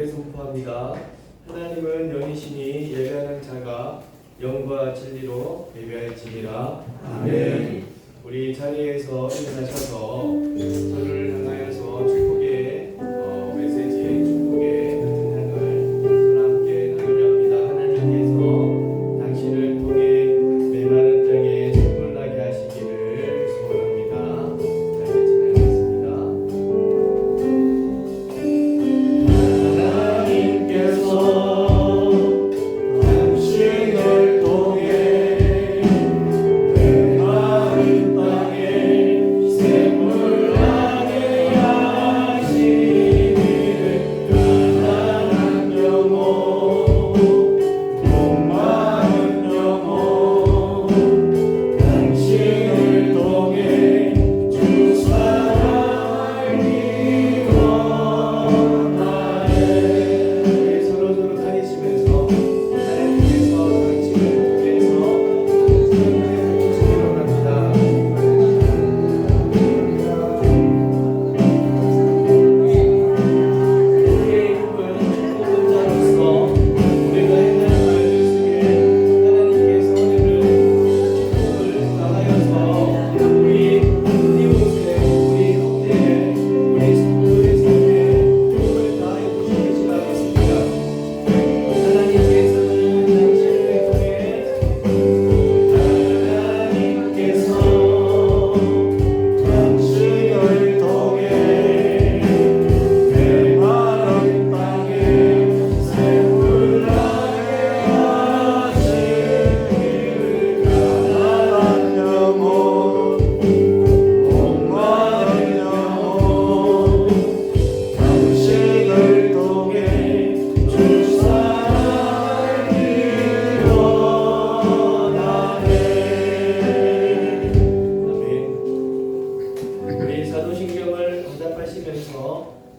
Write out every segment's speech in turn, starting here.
이렇게 선포합니다. 하나님은 영이시니 예배하는 자가 영과 진리로 예배할지니라. 아멘. 우리 자리에서 일어나셔서 저를 향하여서 축복의 메시지, 축복의 찬양을 저와 함께 나누려 합니다. 하나님께서 당신을 통해 메마른 땅에 샘물 나게 하시기를 소원합니다. 잘 찬양하겠습니다. 하나님께서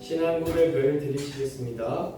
신앙 고백을 드리시겠습니다.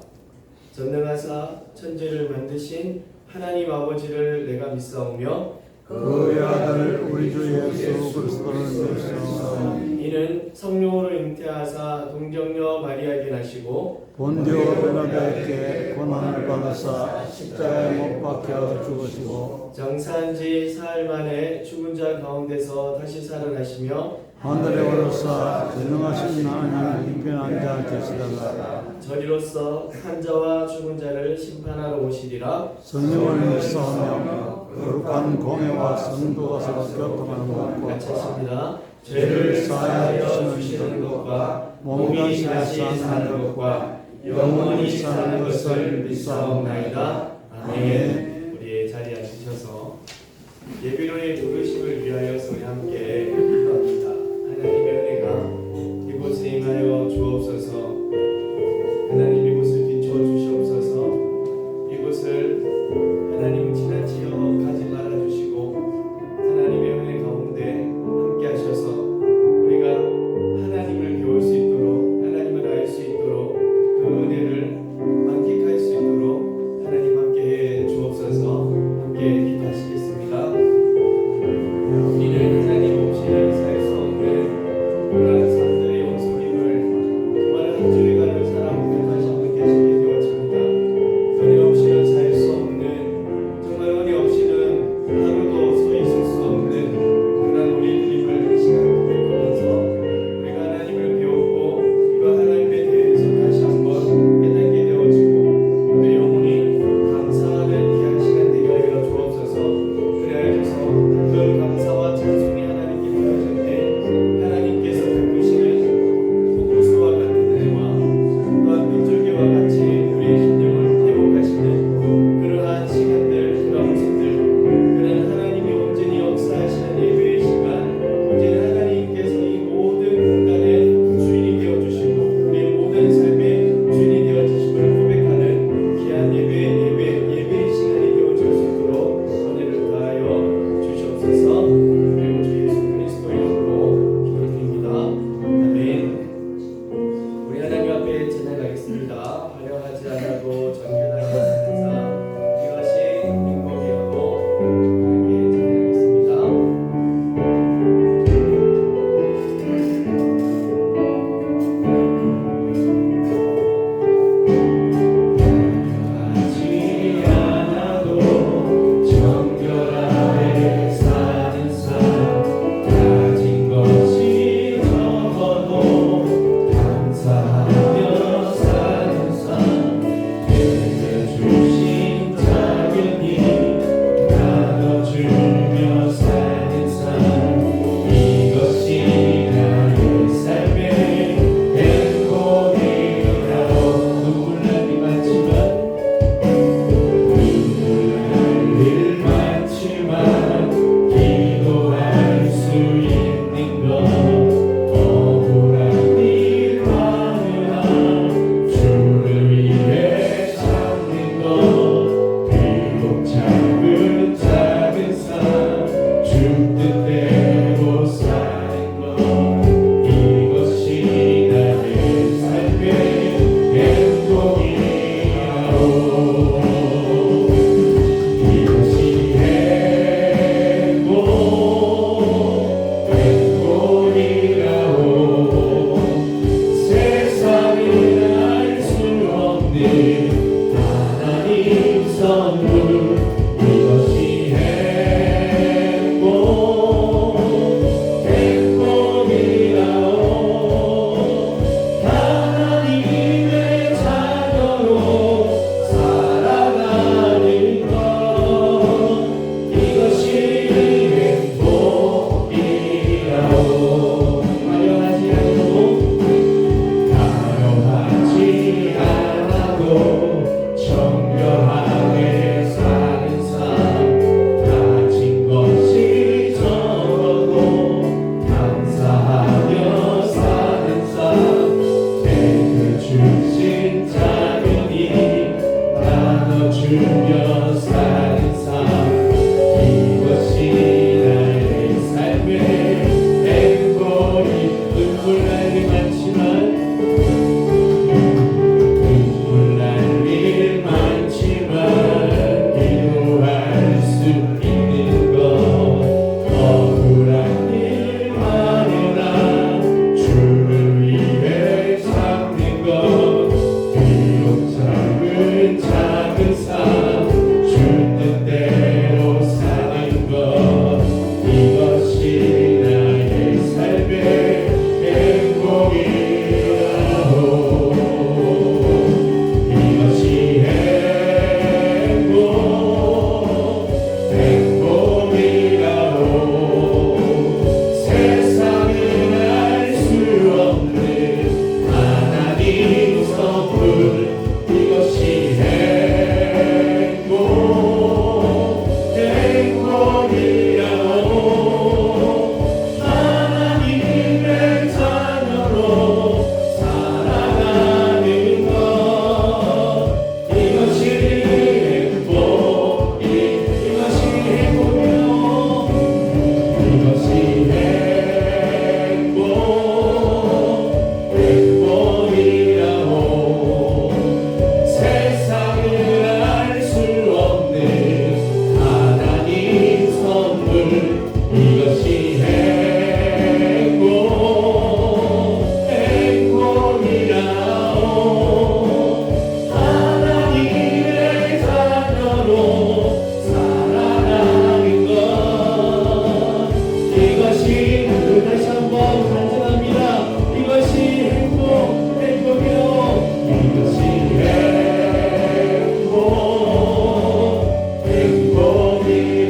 전능하사 천지를 만드신 하나님 아버지를 내가 믿사오며 그의 아들 우리 주 예수 그리스도를 믿사오나 이는 성령으로 잉태하사 동정녀 마리아에게 나시고 본디오 빌라도에게 고난을 받으사 십자가에 못 박혀 죽으시고 장사한 지 사흘 만에 죽은 자 가운데서 다시 살아나시며 하늘에 오르사 전능하신 하나님 우편 앉아 계시다가 저리로서 산자와 죽은 자를 심판하러 오시리라. 성령을 믿사오며 거룩한 공회와 성도가 서로 교통하는 것과 같이 하십니다. 죄를 사하여 주시는 것과 몸이 다시 사는 것과 영원히 사는 것을 믿사옵나이다. 아멘. 우리의 자리에 앉으셔서 예비로의 부르심을 위하여 소리 함께 기도합니다. 하나님의 은혜가 이곳에 임하여 주옵소서. 하나님 이곳을 비춰 주시옵소서. 이곳을 하나님 지나치어 가지 말아 주시고 하나님의 은혜 가운데 함께 하셔서 우리가 하나님을 배울 수 있도록 하나님을 알 수 있도록 그 은혜를 만끽할 수 있도록 하나님 함께 해 주옵소서. 함께 기도하시겠습니다. 우리는 하나님 없이 살 수 없는 그러한 사람들의 영속임을 정말 한 주에 가는 사람 다시 한번 계시게 되어집니다. 은혜 없이는 살 수 없는 정말 은혜 없이는 하루도 서 있을 수 없는 그러한 우리들임을 이 시간 고백하면서 우리가 하나님을 배웠고 우리가 하나님에 대해서 다시 한번 깨닫게 되어지고 우리 영혼이 감사하는 귀한 시간 되게 하여 주옵소서. 그래야 해서 그 감사와 찬송이 하나님께 드려질 때 하나님께서 베푸시는 폭포수와 같은 은혜와 또한 빗줄기와 같이 우리의 심령을 회복하시는 그러한 시간들, 그러한 모습들, 그런 하나님이 온전히 역사하시는 예배의 시간, 온전히 하나님께서 이 모든 공간의 주인이 되어주시고 우리의 모든 삶의 주인이 되어주심을 고백하는 귀한 예배의 시간이 되어줄 수 있도록 은혜를 다하여 주시옵소서. 그리고 주 예수 그리스도 이름으로 기도드립니다. 아멘. 우리 하나님 앞에 찬양하겠습니다. 화려하지 않아도 정결하게 사는 삶, 이것이 행복이라고 함께 찬양하겠습니다. 주며 사는 삶 이것이 나의 삶의 행복이 눈물 날 일 많지만 눈물 날 일 많지만 기도할 수 있는 것 억울한 일 많으나 주를 위해 참는 것 비록 작은 삶 주는 대로 사는 것 이것이 나의 삶의 행복이라고 이것이 행복이라고 세상은 알 수 없는 하나님 선물 이것이 행복이라고 하나님의 자녀로 살아가는 것 이것이 행복이라고 이것이 행복이라고 세상을 알 수 없는 하나님 선물 이것이 행복이라고 하나님의 자녀로 살아가는 것 이것이 다시 한번 간증합니다. 이것이 행복이라고 이것이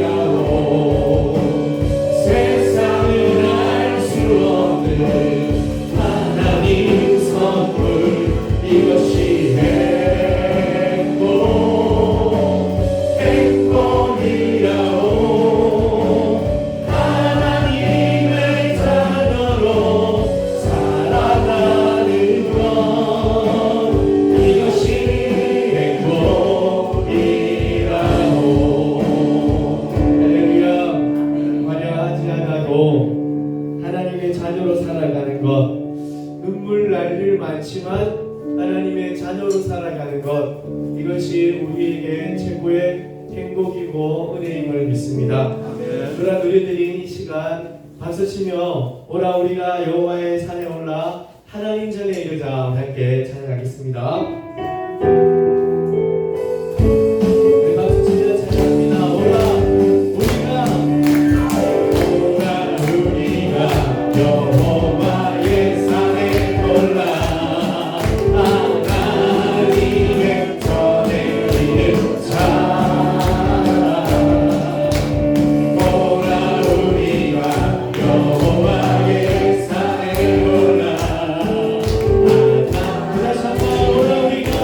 행복이라고 세상을 알 수 없는 하나님 선물 이것이 행복이라고 하나님의 자녀로 살아가는 것 이것이 행복이라고 할렐루야 화려하지 않아도 하나님의 자녀로 살아가는 것 눈물 날 일 많지만 하나님의 자녀로 살아가는 것 이것이 우리에게 최고의 행복이고 은혜임을 믿습니다. 그러나 우리들이 이 시간 박수치며 오라 우리가 여호와의 산에 올라 하나님 전에 이르자 함께 찬양하겠습니다. 네, 박수치며 찬양합니다. 오라 우리가 여호와의 산에 올라 하나님의 전에 이르자 오라 우리가 여호와의 산에 올라 다시 한번 오라 우리가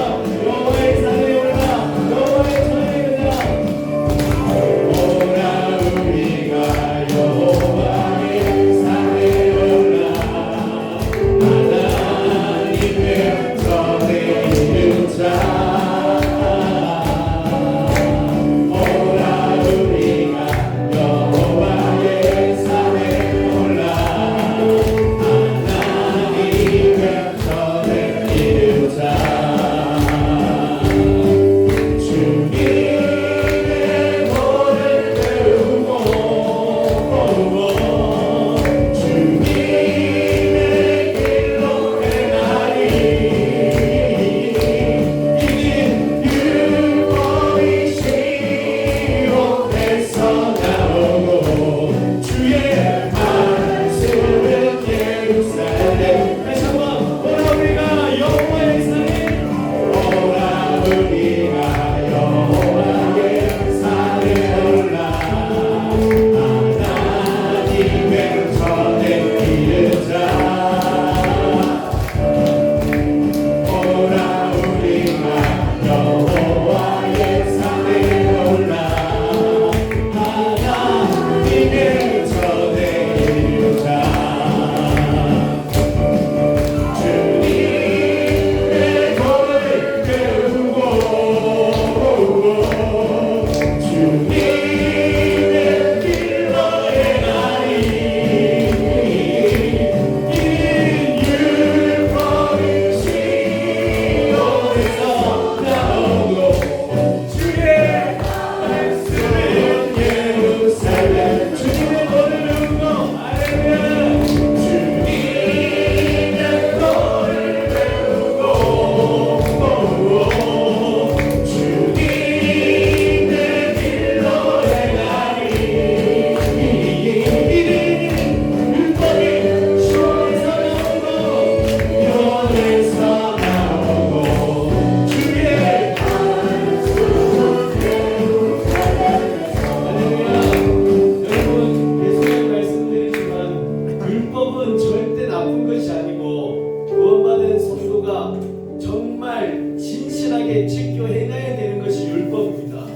정말 진실하게 지켜 행해야 되는 것이 율법입니다.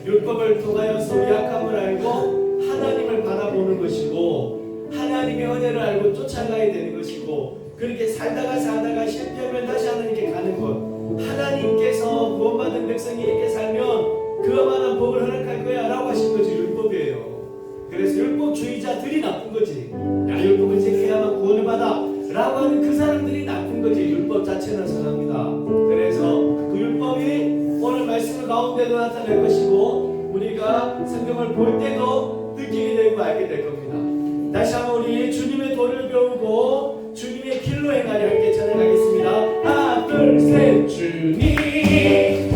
율법을 통하여서 우리 약함을 알고 하나님을 바라보는 것이고 하나님의 은혜를 알고 쫓아가야 되는 것이고 그렇게 살다가 실패하면 다시 하나님께 가는 것. 하나님께서 구원받은 백성이 이렇게 살면 그와 만한 복을 허락할 거야 라고 하신 것이 율법이에요. 그래서 율법주의자들이 나쁜 거지. 야, 율법을 지켜야만 구원을 받아 라고 하는 그 사람들이 나쁜 거지. 율법 자체는 선합니다. 그래서 그 율법이 오늘 말씀 가운데도 나타날 것이고 우리가 성경을 볼 때도 느끼게 되고 알게 될 겁니다. 다시 한번 우리 주님의 도를 배우고 주님의 길로 행하려 함께 찬양하겠습니다. 하나 둘 셋. 주님의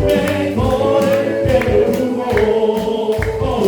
도를 배우고 주님의 길로 행하리.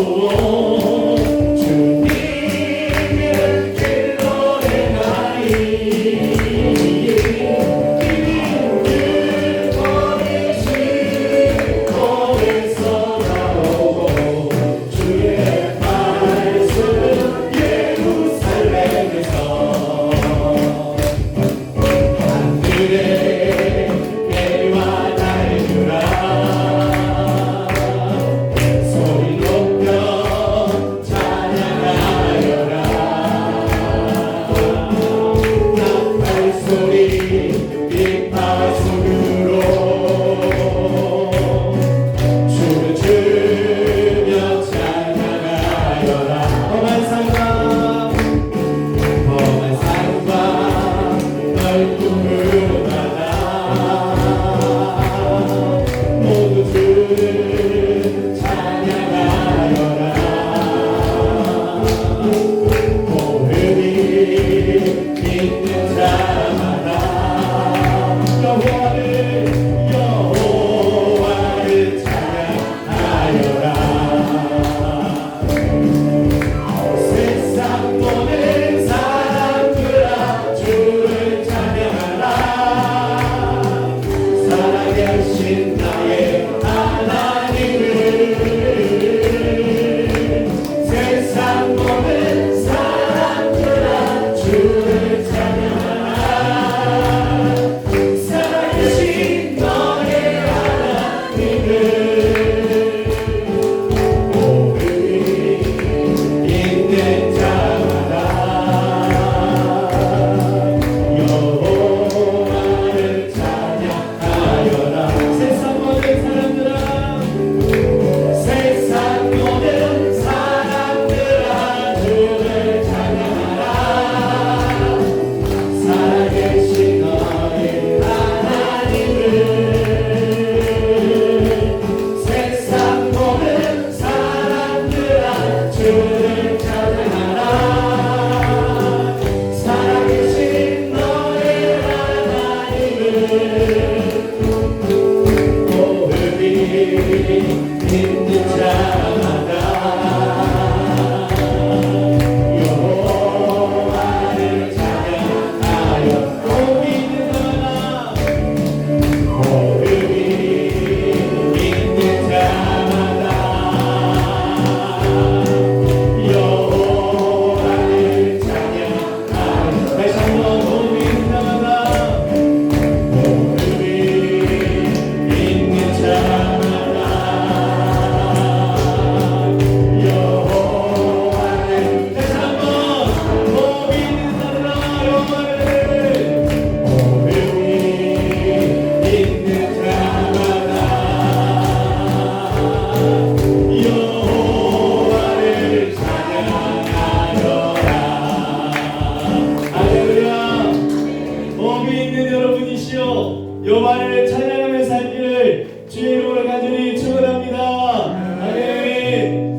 여호와를 찬양하며 살기를 주의 이름으로 간절히 축원합니다. 아멘.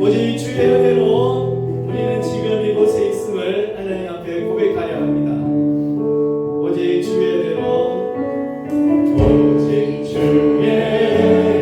오직 주의 은혜로 우리는 지금 이곳에 있음을 하나님 앞에 고백하려 합니다. 오직 주의 은혜로, 오직 주의 은혜로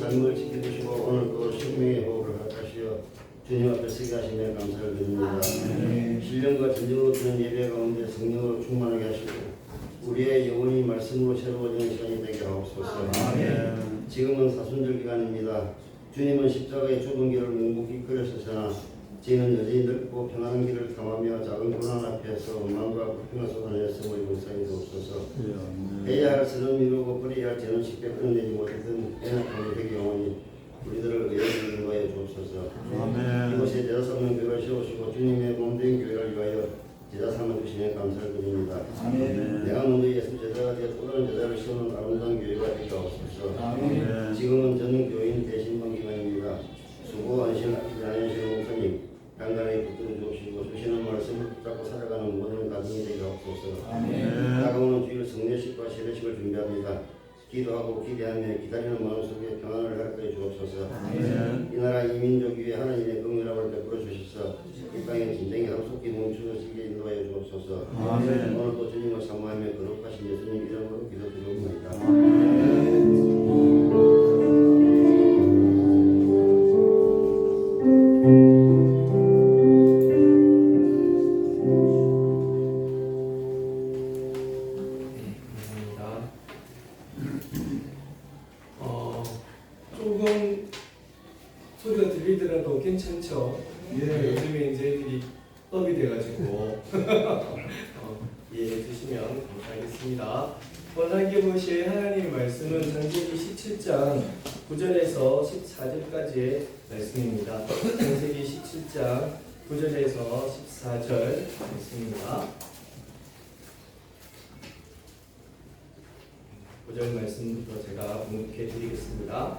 삶을 지켜주시고 오늘도 생명의 호흡을 허락하시어 주님 앞에 서게 하시며 감사를 드립니다. 신령과 진정으로 드는 예배 가운데 성령으로 충만하게 하시고 우리의 영혼이 말씀으로 새로워지는 시간이 되게 하옵소서. 지금은 사순절 기간입니다. 주님은 십자가의 좁은 길을 묵묵히 걸으셨으나 저희는 여전히 넓고 평안한 길을 탐하며 작은 고난 앞에서 마음과 불평을 쏟아냈음을 용서해 주옵소서. 해야 할 선은 미루고 버려야 할 죄는 쉽게 끊어내지 못했던 애낙한 우리 영혼이 우리들을 의뢰를 인도하여 주옵소서. 이곳에 제자 삼는 교회를 세우시고 주님의 몸된 교회를 위하여 제자 삼아 주시면 감사를 드립니다. 내가 먼저 예수 제자가 되어 또 다른 제자를 세우는 아름다운 교회가 되게 하옵소서. 지금은 저는 교인 대신방 기간입니다. 수고 안신 안신 목사님 간간히 붙들어 주옵시고 주시는 말씀을 붙잡고 살아가는 모든 가정이 되게 하옵소서. 다가오는 주일 성례식과 세례식을 준비합니다. 기도하고 기대하며 기다리는 마음속에 평안을 허락해 주옵소서. 이 나라 이 민족 위에 하나님의 긍휼함을 베풀어 주셔서 이 땅에 진정히 합속히 멈추어지게 인도하여 주옵소서. 오늘도 주님을 사모하며 거룩하신 예수님 이름으로 기도드리옵나이다. 조금 소리가 들리더라도 괜찮죠? 요즘에 이제 애들이 떡이 돼가지고 이해해 주시면 감사하겠습니다. 오늘 함께 보실 하나님의 말씀은 창세기 17장 9절에서 14절까지의 말씀입니다. 창세기 17장 9절에서 14절 말씀입니다. 9절 말씀부터 제가 공독해 드리겠습니다.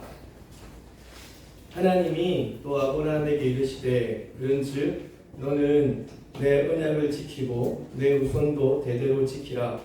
하나님이 또 아브라함에게 이르시되 그런즉 너는 내 언약을 지키고 내 후손도 대대로 지키라.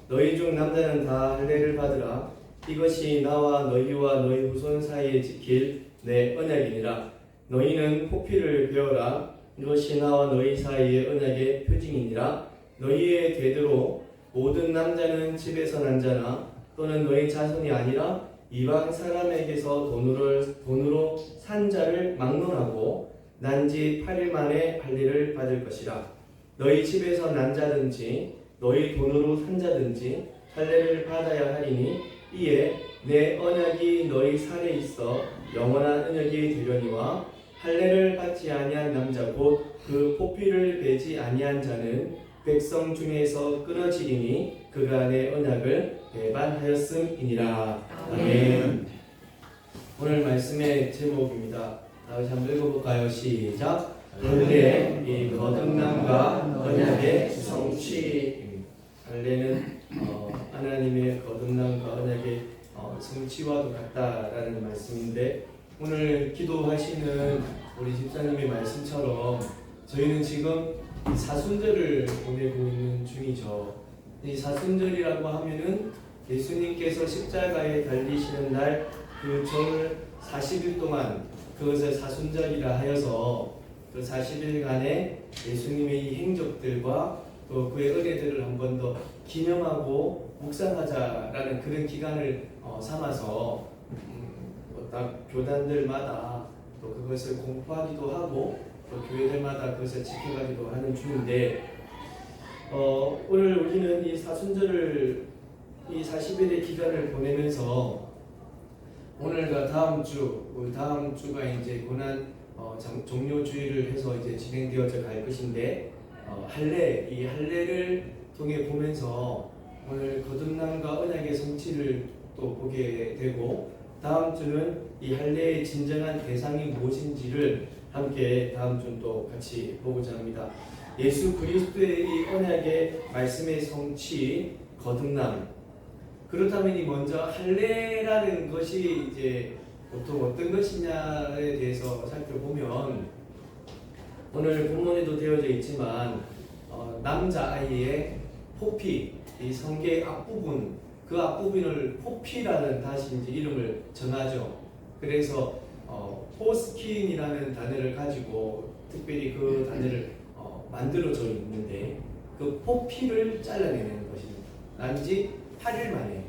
너희 중 남자는 다 할례를 받으라. 이것이 나와 너희와 너희 후손 사이에 지킬 내 언약이니라. 너희는 포피를 베어라. 이것이 나와 너희 사이의 언약의 표징이니라. 너희의 대대로 모든 남자는 집에서 난 자나 또는 너희 자손이 아니라 이방 사람에게서 돈으로 산 자를 막론하고 난지 8일 만에 할례를 받을 것이라. 너희 집에서 난 자든지 너희 돈으로 산 자든지 할례를 받아야 하리니 이에 내 언약이 너희 살에 있어 영원한 언약이 되려니와 할례를 받지 아니한 남자 곧 그 포피를 베지 아니한 자는 백성 중에서 끊어지리니 그가 내 언약을 배반하였음이니라. 아멘. 오늘 말씀의 제목입니다. 다시 한번 읽어볼까요? 시작. 그들의 이 거듭남과 언약의 성취. 할례는 하나님의 거듭남과 언약의 성취와도 같다라는 말씀인데, 오늘 기도하시는 우리 집사님의 말씀처럼 저희는 지금 사순절을 보내고 있는 중이죠. 이 사순절이라고 하면은 예수님께서 십자가에 달리시는 날 그 절 40일 동안 그것을 사순절이라 하여서 그 40일간의 예수님의 이 행적들과 또 그의 은혜들을 한 번 더 기념하고 묵상하자라는 그런 기간을 삼아서 각 교단들마다 또 그것을 공부하기도 하고 또 교회들마다 그것을 지켜가기도 하는 중인데, 오늘 우리는 이 사순절을 이 40일의 기간을 보내면서 오늘과 다음 주가 이제 고난 종료주의를 해서 이제 진행되어져 갈 것인데, 이 할례를 통해 보면서 오늘 거듭남과 언약의 성취를 또 보게 되고, 다음 주는 이 할례의 진정한 대상이 무엇인지를 함께 다음 주는 또 같이 보고자 합니다. 예수 그리스도의 이 언약의 말씀의 성취, 거듭남. 그렇다면 이 먼저 할례라는 것이 이제 보통 어떤 것이냐에 대해서 살펴보면, 오늘 본문에도 되어져 있지만 남자 아이의 포피, 이 성계의 앞부분, 그 앞부분을 포피라는 다시 이제 이름을 정하죠. 그래서 포스킨이라는 단어를 가지고 특별히 그 단어를 만들어져 있는데, 그 포피를 잘라내는 것입니다. 난지 8일 만에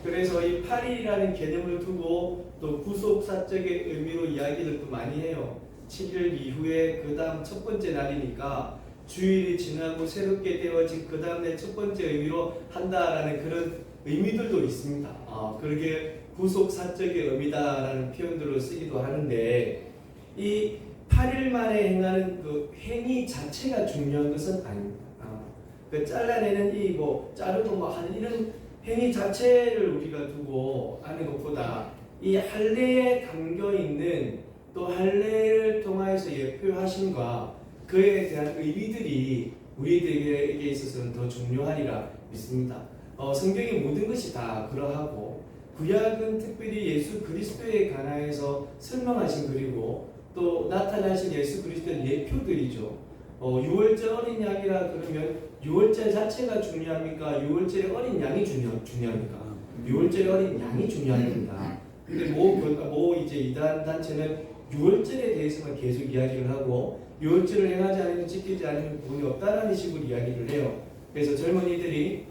그래서 이 8일이라는 개념을 두고 또 구속사적의 의미로 이야기를 또 많이 해요. 7일 이후에 그 다음 첫 번째 날이니까 주일이 지나고 새롭게 되어진 그 다음에 첫 번째 의미로 한다라는 그런 의미들도 있습니다. 그렇게 구속사적의 의미다라는 표현들로 쓰기도 하는데 이 8일 만에 행하는 그 행위 자체가 중요한 것은 아닙니다. 그 잘라내는 이 뭐 자르고 뭐 하는 이런 행위 자체를 우리가 두고 하는 것보다 이 할례에 담겨 있는 또 할례를 통하여서 예표하심과 그에 대한 의미들이 우리들에게 있어서는 더 중요하리라 믿습니다. 성경의 모든 것이 다 그러하고 구약은 특별히 예수 그리스도에 관하여서 설명하신 글이고 또 나타나신 예수 그리스도의 예표들이죠. 6월절 어린 양이라 그러면 6월절 자체가 중요합니까? 6월절의 어린 양이 중요합니까? 6월절의 어린 양이 중요합니다. 근데 뭐 이제 이단 단체는 6월절에 대해서만 계속 이야기를 하고 6월절을 행하지 않으면 지키지 않으면 구원이 없다라는 식으로 이야기를 해요. 그래서 젊은이들이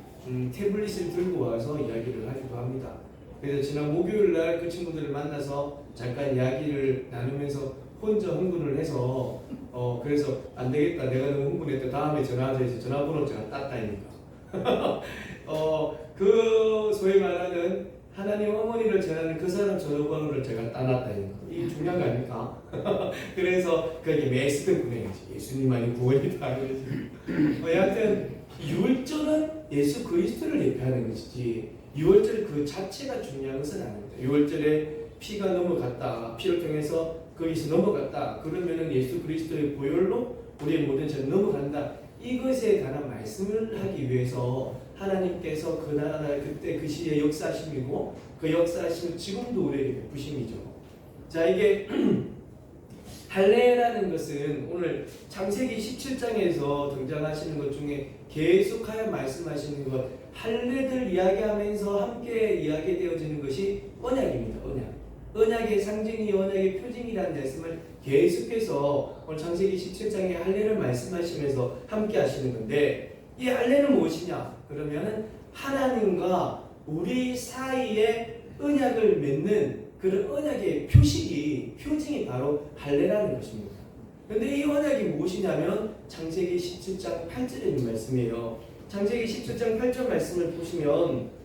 태블릿을 들고 와서 이야기를 하기도 합니다. 그래서 지난 목요일 날 그 친구들을 만나서 잠깐 이야기를 나누면서 혼자 흥분을 해서 그래서 안 되겠다, 내가 너무 흥분했다, 다음에 전화하자 해서 전화번호 제가 땄다니까. 그 소위 말하는 하나님 어머니를 전하는 그 사람 전화번호를 제가 따놨다니까. 이게 중요한 거 아닙니까? 그래서 그게 메시드 보내야지. 예수님만이 구원이다. 여하튼 6월절은 예수 그리스도를 예표하는 것이지 6월절 그 자체가 중요한 것은 아닙니다. 6월절에 피가 넘어갔다, 피를 통해서 거기서 넘어갔다, 그러면은 예수 그리스도의 보혈로 우리의 모든 죄는 넘어간다. 이것에 관한 말씀을 하기 위해서 하나님께서 그 나라 그때 그 시에 역사하심이고 그 역사하심은 지금도 우리에게 베푸심이죠. 자, 이게 할례라는 것은 오늘 창세기 17장에서 등장하시는 것 중에 계속하여 말씀하시는 것, 할례들 이야기하면서 함께 이야기되어지는 것이 언약입니다. 언약의 상징이 언약의 표징이라는 말씀을 계속해서 오늘 창세기 17장에 할례를 말씀하시면서 함께 하시는 건데, 이 할례는 무엇이냐? 그러면은 하나님과 우리 사이에 언약을 맺는 그런 언약의 표징이 바로 할례라는 것입니다. 그런데 이 언약이 무엇이냐면 창세기 17장 8절에 있는 말씀이에요. 창세기 17장 8절 말씀을 보시면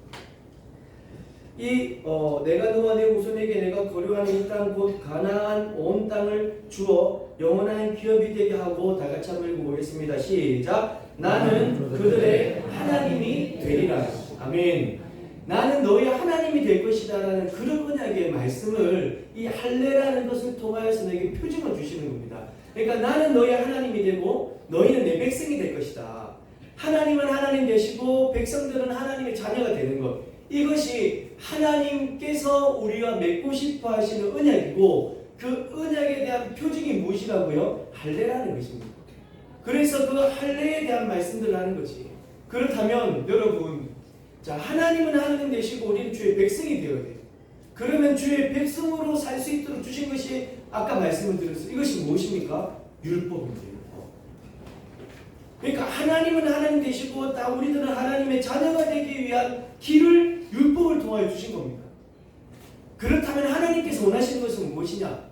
내가 너와 내 후손에게 내가 거류하는 이 땅 곧 가나안 온 땅을 주어 영원한 기업이 되게 하고 다 같이 한번 읽어보겠습니다. 시작. 나는 그들의 하나님이 되리라. 아멘. 나는 너희 하나님이 될 것이다 라는 그런 언약의 말씀을 이 할례라는 것을 통하여서 너에게 표징을 주시는 겁니다. 그러니까 나는 너희 하나님이 되고 너희는 내 백성이 될 것이다. 하나님은 하나님 되시고 백성들은 하나님의 자녀가 되는 것, 이것이 하나님께서 우리가 맺고 싶어 하시는 언약이고 그 언약에 대한 표징이 무엇이라고요? 할례라는 것입니다. 그래서 그 할례에 대한 말씀들을 하는 거지. 그렇다면 여러분, 자, 하나님은 하나님 되시고 우리는 주의 백성이 되어야 돼요. 그러면 주의 백성으로 살 수 있도록 주신 것이 아까 말씀을 드렸어요. 이것이 무엇입니까? 율법입니다. 그러니까 하나님은 하나님 되시고 우리들은 하나님의 자녀가 되기 위한 길을 율법을 통하여 주신 겁니다. 그렇다면 하나님께서 원하시는 것은 무엇이냐?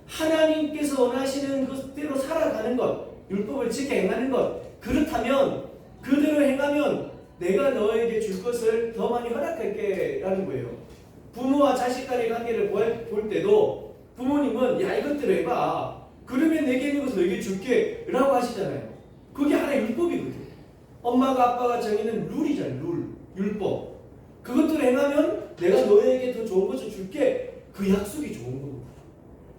하나님께서 원하시는 것대로 살아가는 것, 율법을 지켜 행하는 것. 그렇다면 그대로 행하면 내가 너에게 줄 것을 더 많이 허락할게 라는 거예요. 부모와 자식 간의 관계를 볼 때도 부모님은 야, 이것대로 해봐, 그러면 내게 있는 것을 너에게 줄게 라고 하시잖아요. 그게 하나의 율법이거든요. 엄마가 아빠가 정해놓은 룰이잖아요. 율법. 그것들을 행하면 내가 너에게 더 좋은 것을 줄게, 그 약속이 좋은 거고.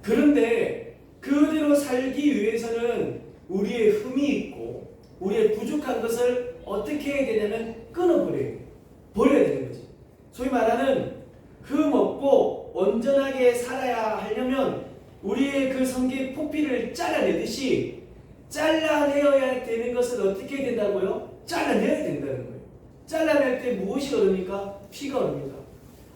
그런데 그대로 살기 위해서는 우리의 흠이 있고 우리의 부족한 것을 어떻게 해야 되냐면 버려야 되는 거지. 소위 말하는 흠 없고 온전하게 살아야 하려면 우리의 그 성기의 포피를 잘라내듯이 잘라내어야 되는 것을 어떻게 해야 된다고요? 잘라내야 된다는 거예요. 잘라낼 때 무엇이 오릅니까? 피가 오릅니다.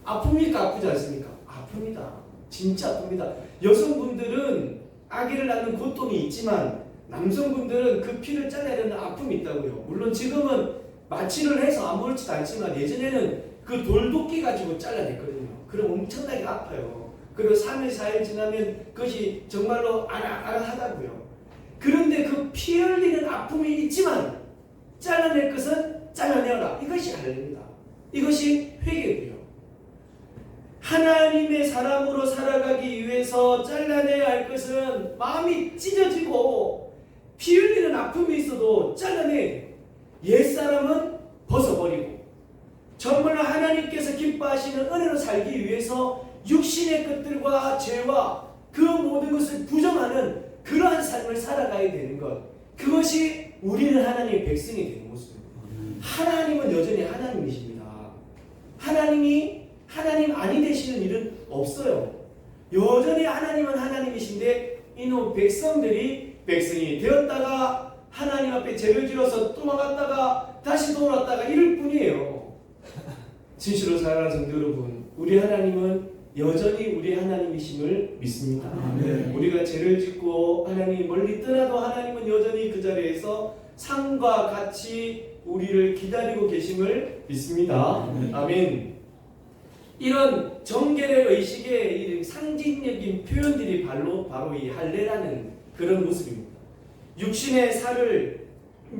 아픕니까? 아프지 않습니까? 아픕니다. 진짜 아픕니다. 여성분들은 아기를 낳는 고통이 있지만 남성분들은 그 피를 잘라야 되는 아픔이 있다고요. 물론 지금은 마취를 해서 아무렇지도 않지만 예전에는 그 돌도끼 가지고 잘라냈거든요. 그럼 엄청나게 아파요. 그리고 3일 4일 지나면 그것이 정말로 아랑아랑하다고요. 그런데 그 피 흘리는 아픔이 있지만 잘라낼 것은 잘라내어라. 이것이 할례입니다. 이것이 회개고요. 하나님의 사람으로 살아가기 위해서 잘라내야 할 것은 마음이 찢어지고 피 흘리는 아픔이 있어도 잘라내야 돼요. 옛사람은 벗어버리고 정말로 하나님께서 기뻐하시는 은혜로 살기 위해서 육신의 것들과 죄와 그 모든 것을 부정하는 그러한 삶을 살아가야 되는 것, 그것이 우리는 하나님의 백성이 되는 모습입니다. 하나님은 여전히 하나님이십니다. 하나님이 하나님 아니 되시는 일은 없어요. 여전히 하나님은 하나님이신데 이놈 백성들이 백성이 되었다가 하나님 앞에 죄를 지어서 도망갔다가 다시 돌아왔다가 이럴 뿐이에요. 진실로 사랑하는 성도 여러분, 우리 하나님은 여전히 우리 하나님이심을 믿습니다. 우리가 죄를 짓고 하나님이 멀리 떠나도 하나님은 여전히 그 자리에서 상과 같이 우리를 기다리고 계심을 믿습니다. 아멘. 이런 정결의 의식의 상징적인 표현들이 바로 이 할례라는 그런 모습입니다. 육신의 살을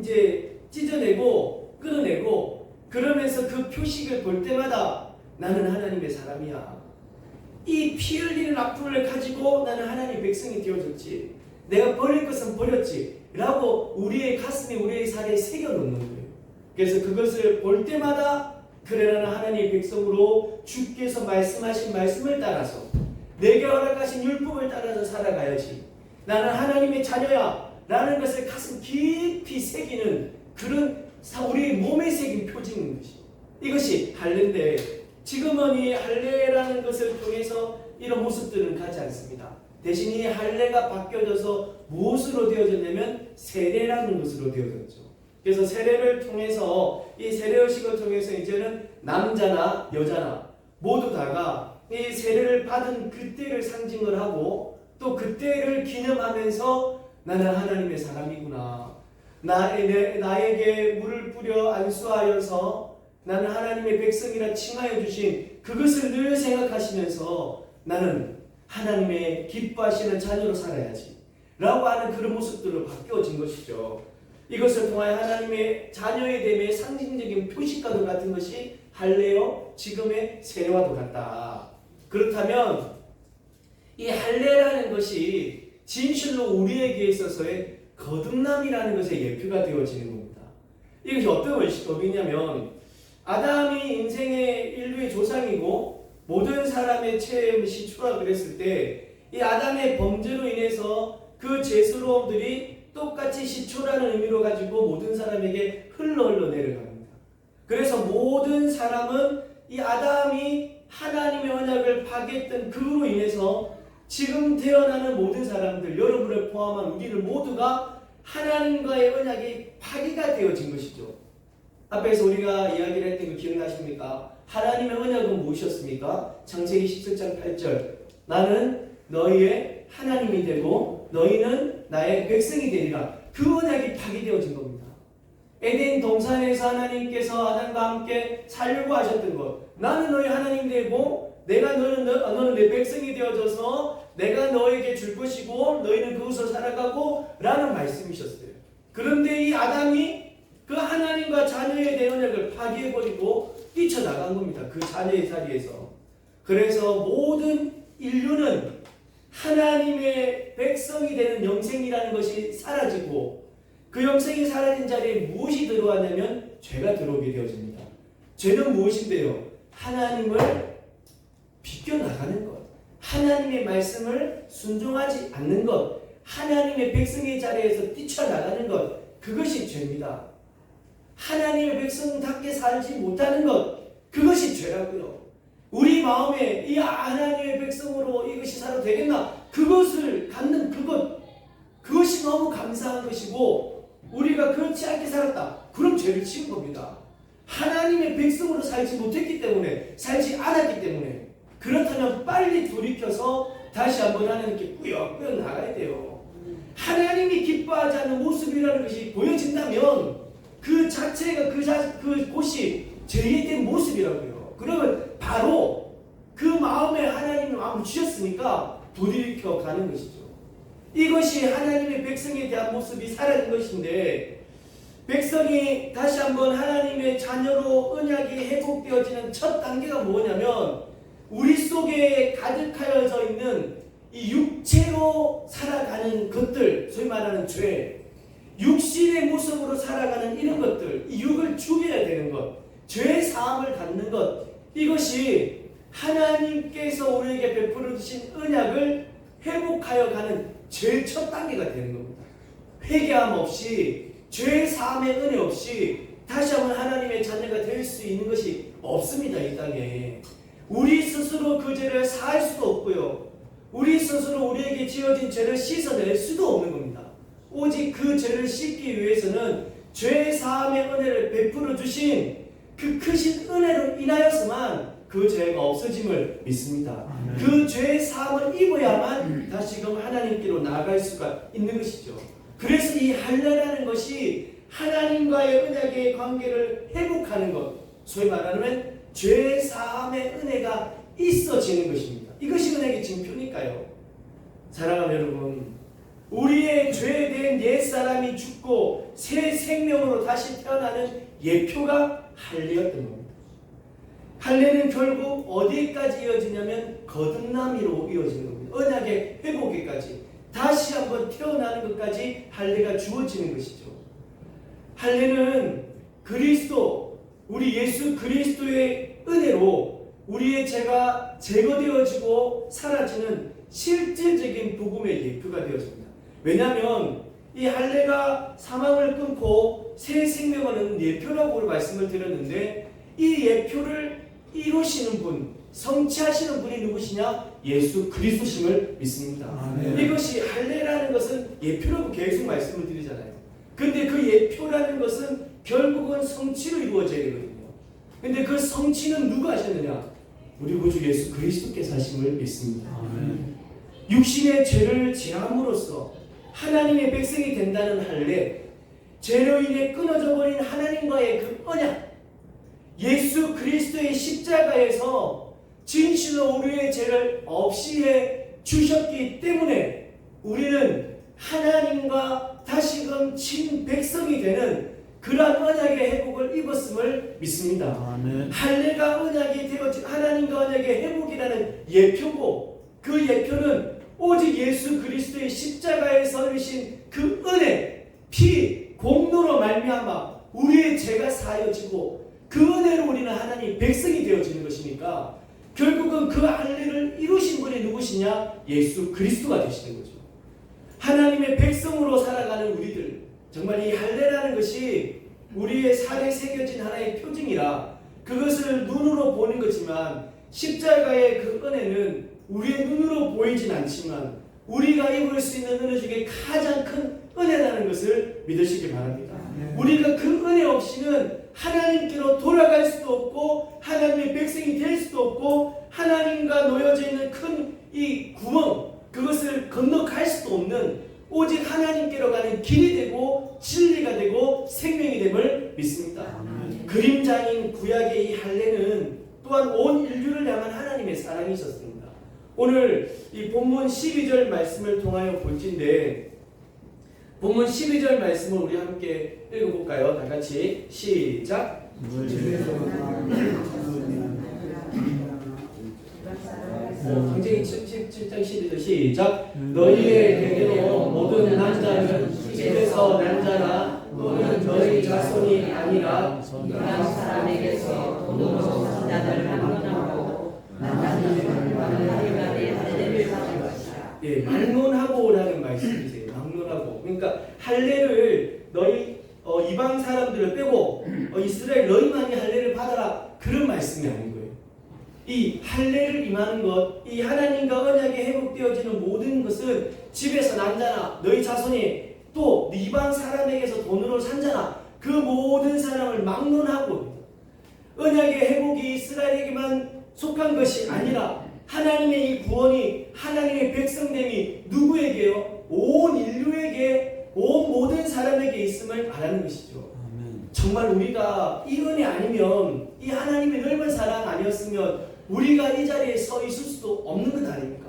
이제 찢어내고 끊어내고 그러면서 그 표식을 볼 때마다 나는 하나님의 사람이야. 이 피 흘리는 아픔을 가지고 나는 하나님의 백성이 되어졌지. 내가 버릴 것은 버렸지. 라고 우리의 가슴에 우리의 살에 새겨놓는 거예요. 그래서 그것을 볼 때마다 그래 나는 하나님의 백성으로 주께서 말씀하신 말씀을 따라서 내게 허락하신 율법을 따라서 살아가야지. 나는 하나님의 자녀야 라는 것을 가슴 깊이 새기는 그런 우리 몸에 새긴 표징인 것이 이것이 할례인데 지금은 이 할례라는 것을 통해서 이런 모습들은 가지 않습니다. 대신 이 할례가 바뀌어져서 무엇으로 되어졌냐면 세례라는 것으로 되어졌죠. 그래서 세례를 통해서 이 세례의식을 통해서 이제는 남자나 여자나 모두 다가 이 세례를 받은 그때를 상징을 하고 또 그때를 기념하면서 나는 하나님의 사람이구나. 나에게 물을 뿌려 안수하여서 나는 하나님의 백성이라 칭하여 주신 그것을 늘 생각하시면서 나는 하나님의 기뻐하시는 자녀로 살아야지 라고 하는 그런 모습들로 바뀌어진 것이죠. 이것을 통하여 하나님의 자녀의 됨의 상징적인 표식과도 같은 것이 할례요 지금의 세례와도 같다. 그렇다면 이 할례라는 것이 진실로 우리에게 있어서의 거듭남이라는 것의 예표가 되어지는 겁니다. 이것이 어떤 법이냐면 아담이 인생의 인류의 조상이고 모든 사람의 최의 시초라 그랬을 때 이 아담의 범죄로 인해서 그 죄스러움들이 똑같이 시초라는 의미로 가지고 모든 사람에게 흘러 내려갑니다. 그래서 모든 사람은 이 아담이 하나님의 언약을 파괴했던 그로 인해서 지금 태어나는 모든 사람들, 여러분을 포함한 우리를 모두가 하나님과의 언약이 파괴가 되어진 것이죠. 앞에서 우리가 이야기를 했던 거 기억나십니까? 하나님의 언약은 무엇이었습니까? 창세기 17장 8절 나는 너희의 하나님이 되고 너희는 나의 백성이 되리라. 그 언약이 파괴되어진 겁니다. 에덴 동산에서 하나님께서 아담과 함께 살려고 하셨던 것, 나는 너희 하나님 되고 너는 내 백성이 되어져서 내가 너에게 줄 것이고 너희는 그곳을 살아가고 라는 말씀이셨어요. 그런데 이 아담이 그 하나님과 자녀에 대한 언약을 파괴해버리고 뛰쳐나간 겁니다. 그 자녀의 자리에서. 그래서 모든 인류는 하나님의 백성이 되는 영생이라는 것이 사라지고 그 영생이 사라진 자리에 무엇이 들어왔냐면 죄가 들어오게 되어집니다. 죄는 무엇인데요? 하나님을 비껴나가는 것, 하나님의 말씀을 순종하지 않는 것, 하나님의 백성의 자리에서 뛰쳐나가는 것, 그것이 죄입니다. 하나님의 백성답게 살지 못하는 것, 그것이 죄라고요. 우리 마음에 이 하나님의 백성으로 이것이 살아도 되겠나? 그것을 갖는 그것이 너무 감사한 것이고 우리가 그렇지 않게 살았다. 그럼 죄를 지은 겁니다. 하나님의 백성으로 살지 못했기 때문에, 살지 않았기 때문에. 그렇다면 빨리 돌이켜서 다시 한번 하나님께 꾸역꾸역 나가야 돼요. 하나님이 기뻐하지 않는 모습이라는 것이 보여진다면 그 자체가 그 곳이 죄에 대한 모습이라고요. 그러면 바로 그 마음에 하나님이 마음을 주셨으니까 부들켜 가는 것이죠. 이것이 하나님의 백성에 대한 모습이 사라진 것인데, 백성이 다시 한번 하나님의 자녀로 언약이 회복되어지는 첫 단계가 뭐냐면, 우리 속에 가득하여져 있는 이 육체로 살아가는 것들, 소위 말하는 죄, 육신의 모습으로 살아가는 이런 것들, 이 육을 죽여야 되는 것, 죄 사함을 갖는 것, 이것이 하나님께서 우리에게 베풀어 주신 언약을 회복하여 가는 제일 첫 단계가 되는 겁니다. 회개함 없이, 죄 사함의 은혜 없이 다시 한번 하나님의 자녀가 될 수 있는 것이 없습니다. 이 땅에 우리 스스로 그 죄를 사할 수도 없고요, 우리 스스로 우리에게 지어진 죄를 씻어낼 수도 없는 겁니다. 오직 그 죄를 씻기 위해서는 죄 사함의 은혜를 베풀어 주신 그 크신 은혜로 인하여서만 그 죄가 없어짐을 믿습니다. 그 죄 사함을 입어야만 다시금 하나님께로 나아갈 수가 있는 것이죠. 그래서 이 할례라는 것이 하나님과의 언약의 관계를 회복하는 것, 소위 말하면 죄 사함의 은혜가 있어지는 것입니다. 이것이 은혜의 징표니까요. 사랑하는 여러분, 우리의 죄된 옛사람이 죽고 새 생명으로 다시 태어나는 예표가 할례였던 겁니다. 할례는 결국 어디까지 이어지냐면 거듭남이로 이어지는 겁니다. 언약의 회복에까지, 다시 한번 태어나는 것까지 할례가 주어지는 것이죠. 할례는 그리스도, 우리 예수 그리스도의 은혜로 우리의 죄가 제거되어지고 사라지는 실질적인 복음의 예표가 되어집니다. 왜냐하면 이 할례가 사망을 끊고 새 생명을 얻는 예표라고 말씀을 드렸는데, 이 예표를 이루시는 분, 성취하시는 분이 누구시냐? 예수 그리스도심을 믿습니다. 아멘. 이것이 할례라는 것은 예표라고 계속 말씀을 드리잖아요. 근데 그 예표라는 것은 결국은 성취로 이루어져야 되거든요. 근데 그 성취는 누가 하셨느냐? 우리 구주 예수 그리스도께서 하심을 믿습니다. 아멘. 육신의 죄를 제함으로써 하나님의 백성이 된다는 할례, 죄로 인해 끊어져 버린 하나님과의 그 언약, 예수 그리스도의 십자가에서 진실로 우리의 죄를 없이 해 주셨기 때문에 우리는 하나님과 다시금 친백성이 되는 그러한 언약의 회복을 입었음을 믿습니다. 아멘. 할례가 언약이 되어진 하나님과 언약의 회복이라는 예표고, 그 예표는 오직 예수 그리스도의 십자가에서 이루신 그 은혜, 피, 공로로 말미암아 우리의 죄가 사여지고 그 은혜로 우리는 하나님 백성이 되어지는 것이니까, 결국은 그 할례를 이루신 분이 누구시냐? 예수 그리스도가 되시는 거죠. 하나님의 백성으로 살아가는 우리들, 정말 이 할례라는 것이 우리의 살에 새겨진 하나의 표징이라 그것을 눈으로 보는 거지만, 십자가의 그 은혜는 우리의 눈으로 보이진 않지만 우리가 입을 수 있는 은혜 중에 가장 큰 은혜라는 것을 믿으시기 바랍니다. 우리가 그 은혜 없이는 하나님께로 돌아갈 수도 없고 하나님의 백성이 될 수도 없고 하나님과 놓여져 있는 큰 이 구멍, 그것을 건너갈 수도 없는, 오직 하나님께로 가는 길이 되고 진리가 되고 생명이 됨을 믿습니다. 그림자인 구약의 이 할례는 또한 온 인류를 향한 하나님의 사랑이셨습니다. 오늘 이 본문 12절 말씀을 통하여 볼진데, 본문 12절 말씀을 우리 함께 읽어볼까요? 다 같이 시작. 굉장히 7장 12절 시작. 너희의 대대로 모든 난자는 집에서 난자나 또는 너희 자손이 아니라 이방 사람에게서 돈으로 산 자를 막론하고 예, 막론하고라는 말씀이세요. 막론하고. 그러니까 할례를 너희 이방 사람들을 빼고 이스라엘 너희만이 할례를 받아라, 그런 말씀이 아닌 거예요. 이 할례를 임하는 것, 이 하나님과 언약이 회복되어지는 모든 것은 집에서 난 자나 너희 자손이 또 이방 사람에게서 돈으로 산 자나 그 모든 사람을 막론하고, 언약의 회복이 이스라엘에게만 속한 것이 아니라 하나님의 이 구원이, 하나님의 백성됨이 누구에게요? 온 인류에게, 온 모든 사람에게 있음을 바라는 것이죠. 정말 우리가 이 은혜 아니면, 이 하나님의 넓은 사랑 아니었으면 우리가 이 자리에 서 있을 수도 없는 것 아닙니까?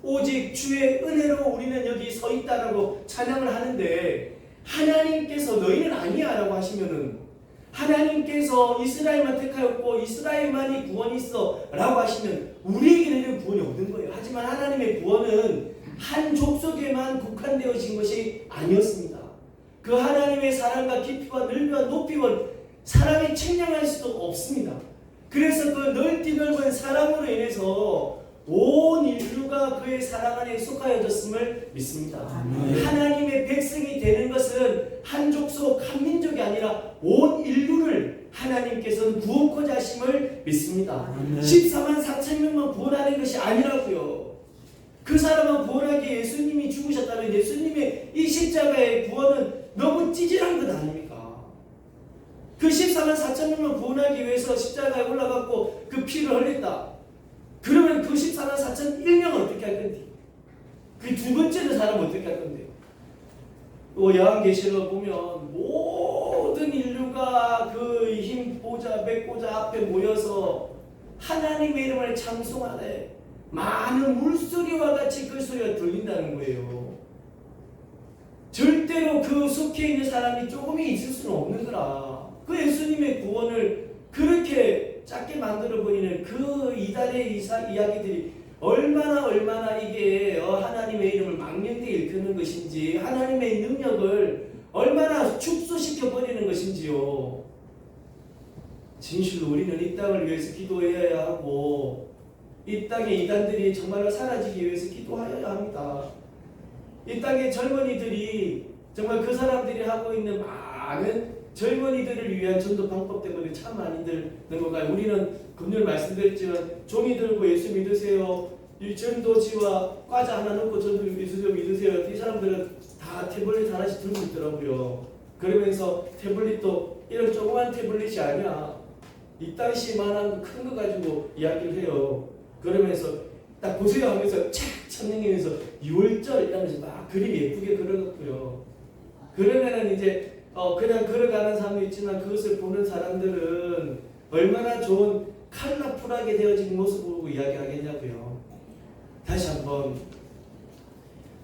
오직 주의 은혜로 우리는 여기 서 있다라고 찬양을 하는데, 하나님께서 너희는 아니야 라고 하시면은, 하나님께서 이스라엘만 택하였고 이스라엘만이 구원이 있어 라고 하시면 우리에게는 구원이 없는 거예요. 하지만 하나님의 구원은 한 족속에만 국한되어진 것이 아니었습니다. 그 하나님의 사랑과 깊이와 넓이와 높이와 사람이 측량할 수도 없습니다. 그래서 그 넓디 넓은 사랑으로 인해서 온 인류가 그의 사랑 안에 속하여졌음을 믿습니다. 하나님의 백성이 되는 것은 한 족속 한 민족이 아니라 온 인류를 하나님께서는 구원코자 하심을 믿습니다. 14만 4천 명만 구원하는 것이 아니라고요. 그 사람만 구원하기에 예수님이 죽으셨다면 예수님의 이 십자가의 구원은 너무 찌질한 것 아닙니까? 그 14만 4천 명만 구원하기 위해서 십자가에 올라갔고 그 피를 흘렸다. 그러면 그 14만 4천 1명은 어떻게 할 건데? 그 두 번째는 사람은 어떻게 할 건데요? 요한계시록 보면 모든 인류가 그 힘 보좌 백보좌 앞에 모여서 하나님의 이름을 찬송하네. 많은 물소리와 같이 그 소리가 들린다는 거예요. 절대로 그 속해 있는 사람이 조금이 있을 수는 없는 거라. 그 예수님의 구원을 그렇게 작게 만들어버리는 그 이단의 이야기들이 얼마나 이게 하나님의 이름을 망령되게 일컫는 것인지, 하나님의 능력을 얼마나 축소시켜버리는 것인지요. 진실로 우리는 이 땅을 위해서 기도해야 하고, 이 땅의 이단들이 정말로 사라지기 위해서 기도하여야 합니다. 이 땅의 젊은이들이 정말 그 사람들이 하고 있는 많은 젊은이들을 위한 전도 방법 때문에 참 많이 드는 건가요? 우리는 금요일 말씀드렸지만 종이 들고 예수 믿으세요. 이 전도지와 과자 하나 넣고 전도 믿으세요. 이 사람들은 다 태블릿 하나씩 들고 있더라고요. 그러면서 태블릿도 이런 조그만 태블릿이 아니야. 이따시만한 큰 거 가지고 이야기를 해요. 그러면서 딱 보세요 하면서 착 천명하면서 6월절 이러면서 막 그림 예쁘게 그려놓고요. 그러면은 이제 그냥 걸어가는 사람도 있지만 그것을 보는 사람들은 얼마나 좋은 컬러풀하게 되어진 모습을 보고 이야기하겠냐고요. 다시 한번,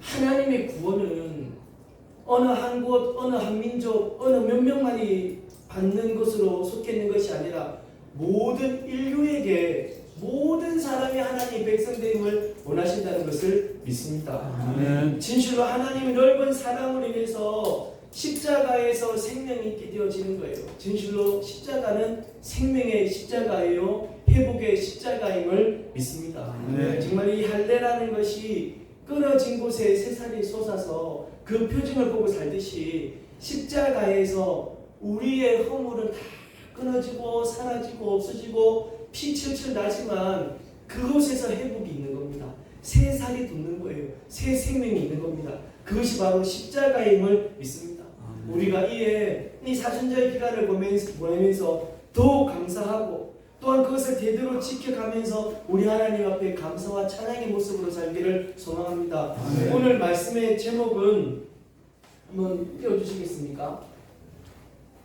하나님의 구원은 어느 한 곳, 어느 한 민족, 어느 몇 명만이 받는 것으로 속해 있는 것이 아니라 모든 인류에게, 모든 사람이 하나님의 백성됨을 원하신다는 것을 믿습니다. 진실로 하나님의 넓은 사랑으로 인해서 십자가에서 생명이 있게 되어지는 거예요. 진실로 십자가는 생명의 십자가예요. 회복의 십자가임을 믿습니다. 정말 이 할례라는 것이 끊어진 곳에 새살이 솟아서 그 표징을 보고 살듯이 십자가에서 우리의 허물은 다 끊어지고 사라지고 없어지고 피 철철 나지만 그곳에서 회복이 있는 겁니다. 새 살이 돋는 거예요. 새 생명이 있는 겁니다. 그것이 바로 십자가임을 믿습니다. 우리가 이 사순절 기간을 보내면서 더욱 감사하고 또한 그것을 제대로 지켜가면서 우리 하나님 앞에 감사와 찬양의 모습으로 살기를 소망합니다. 오늘 말씀의 제목은 한번 띄워주시겠습니까?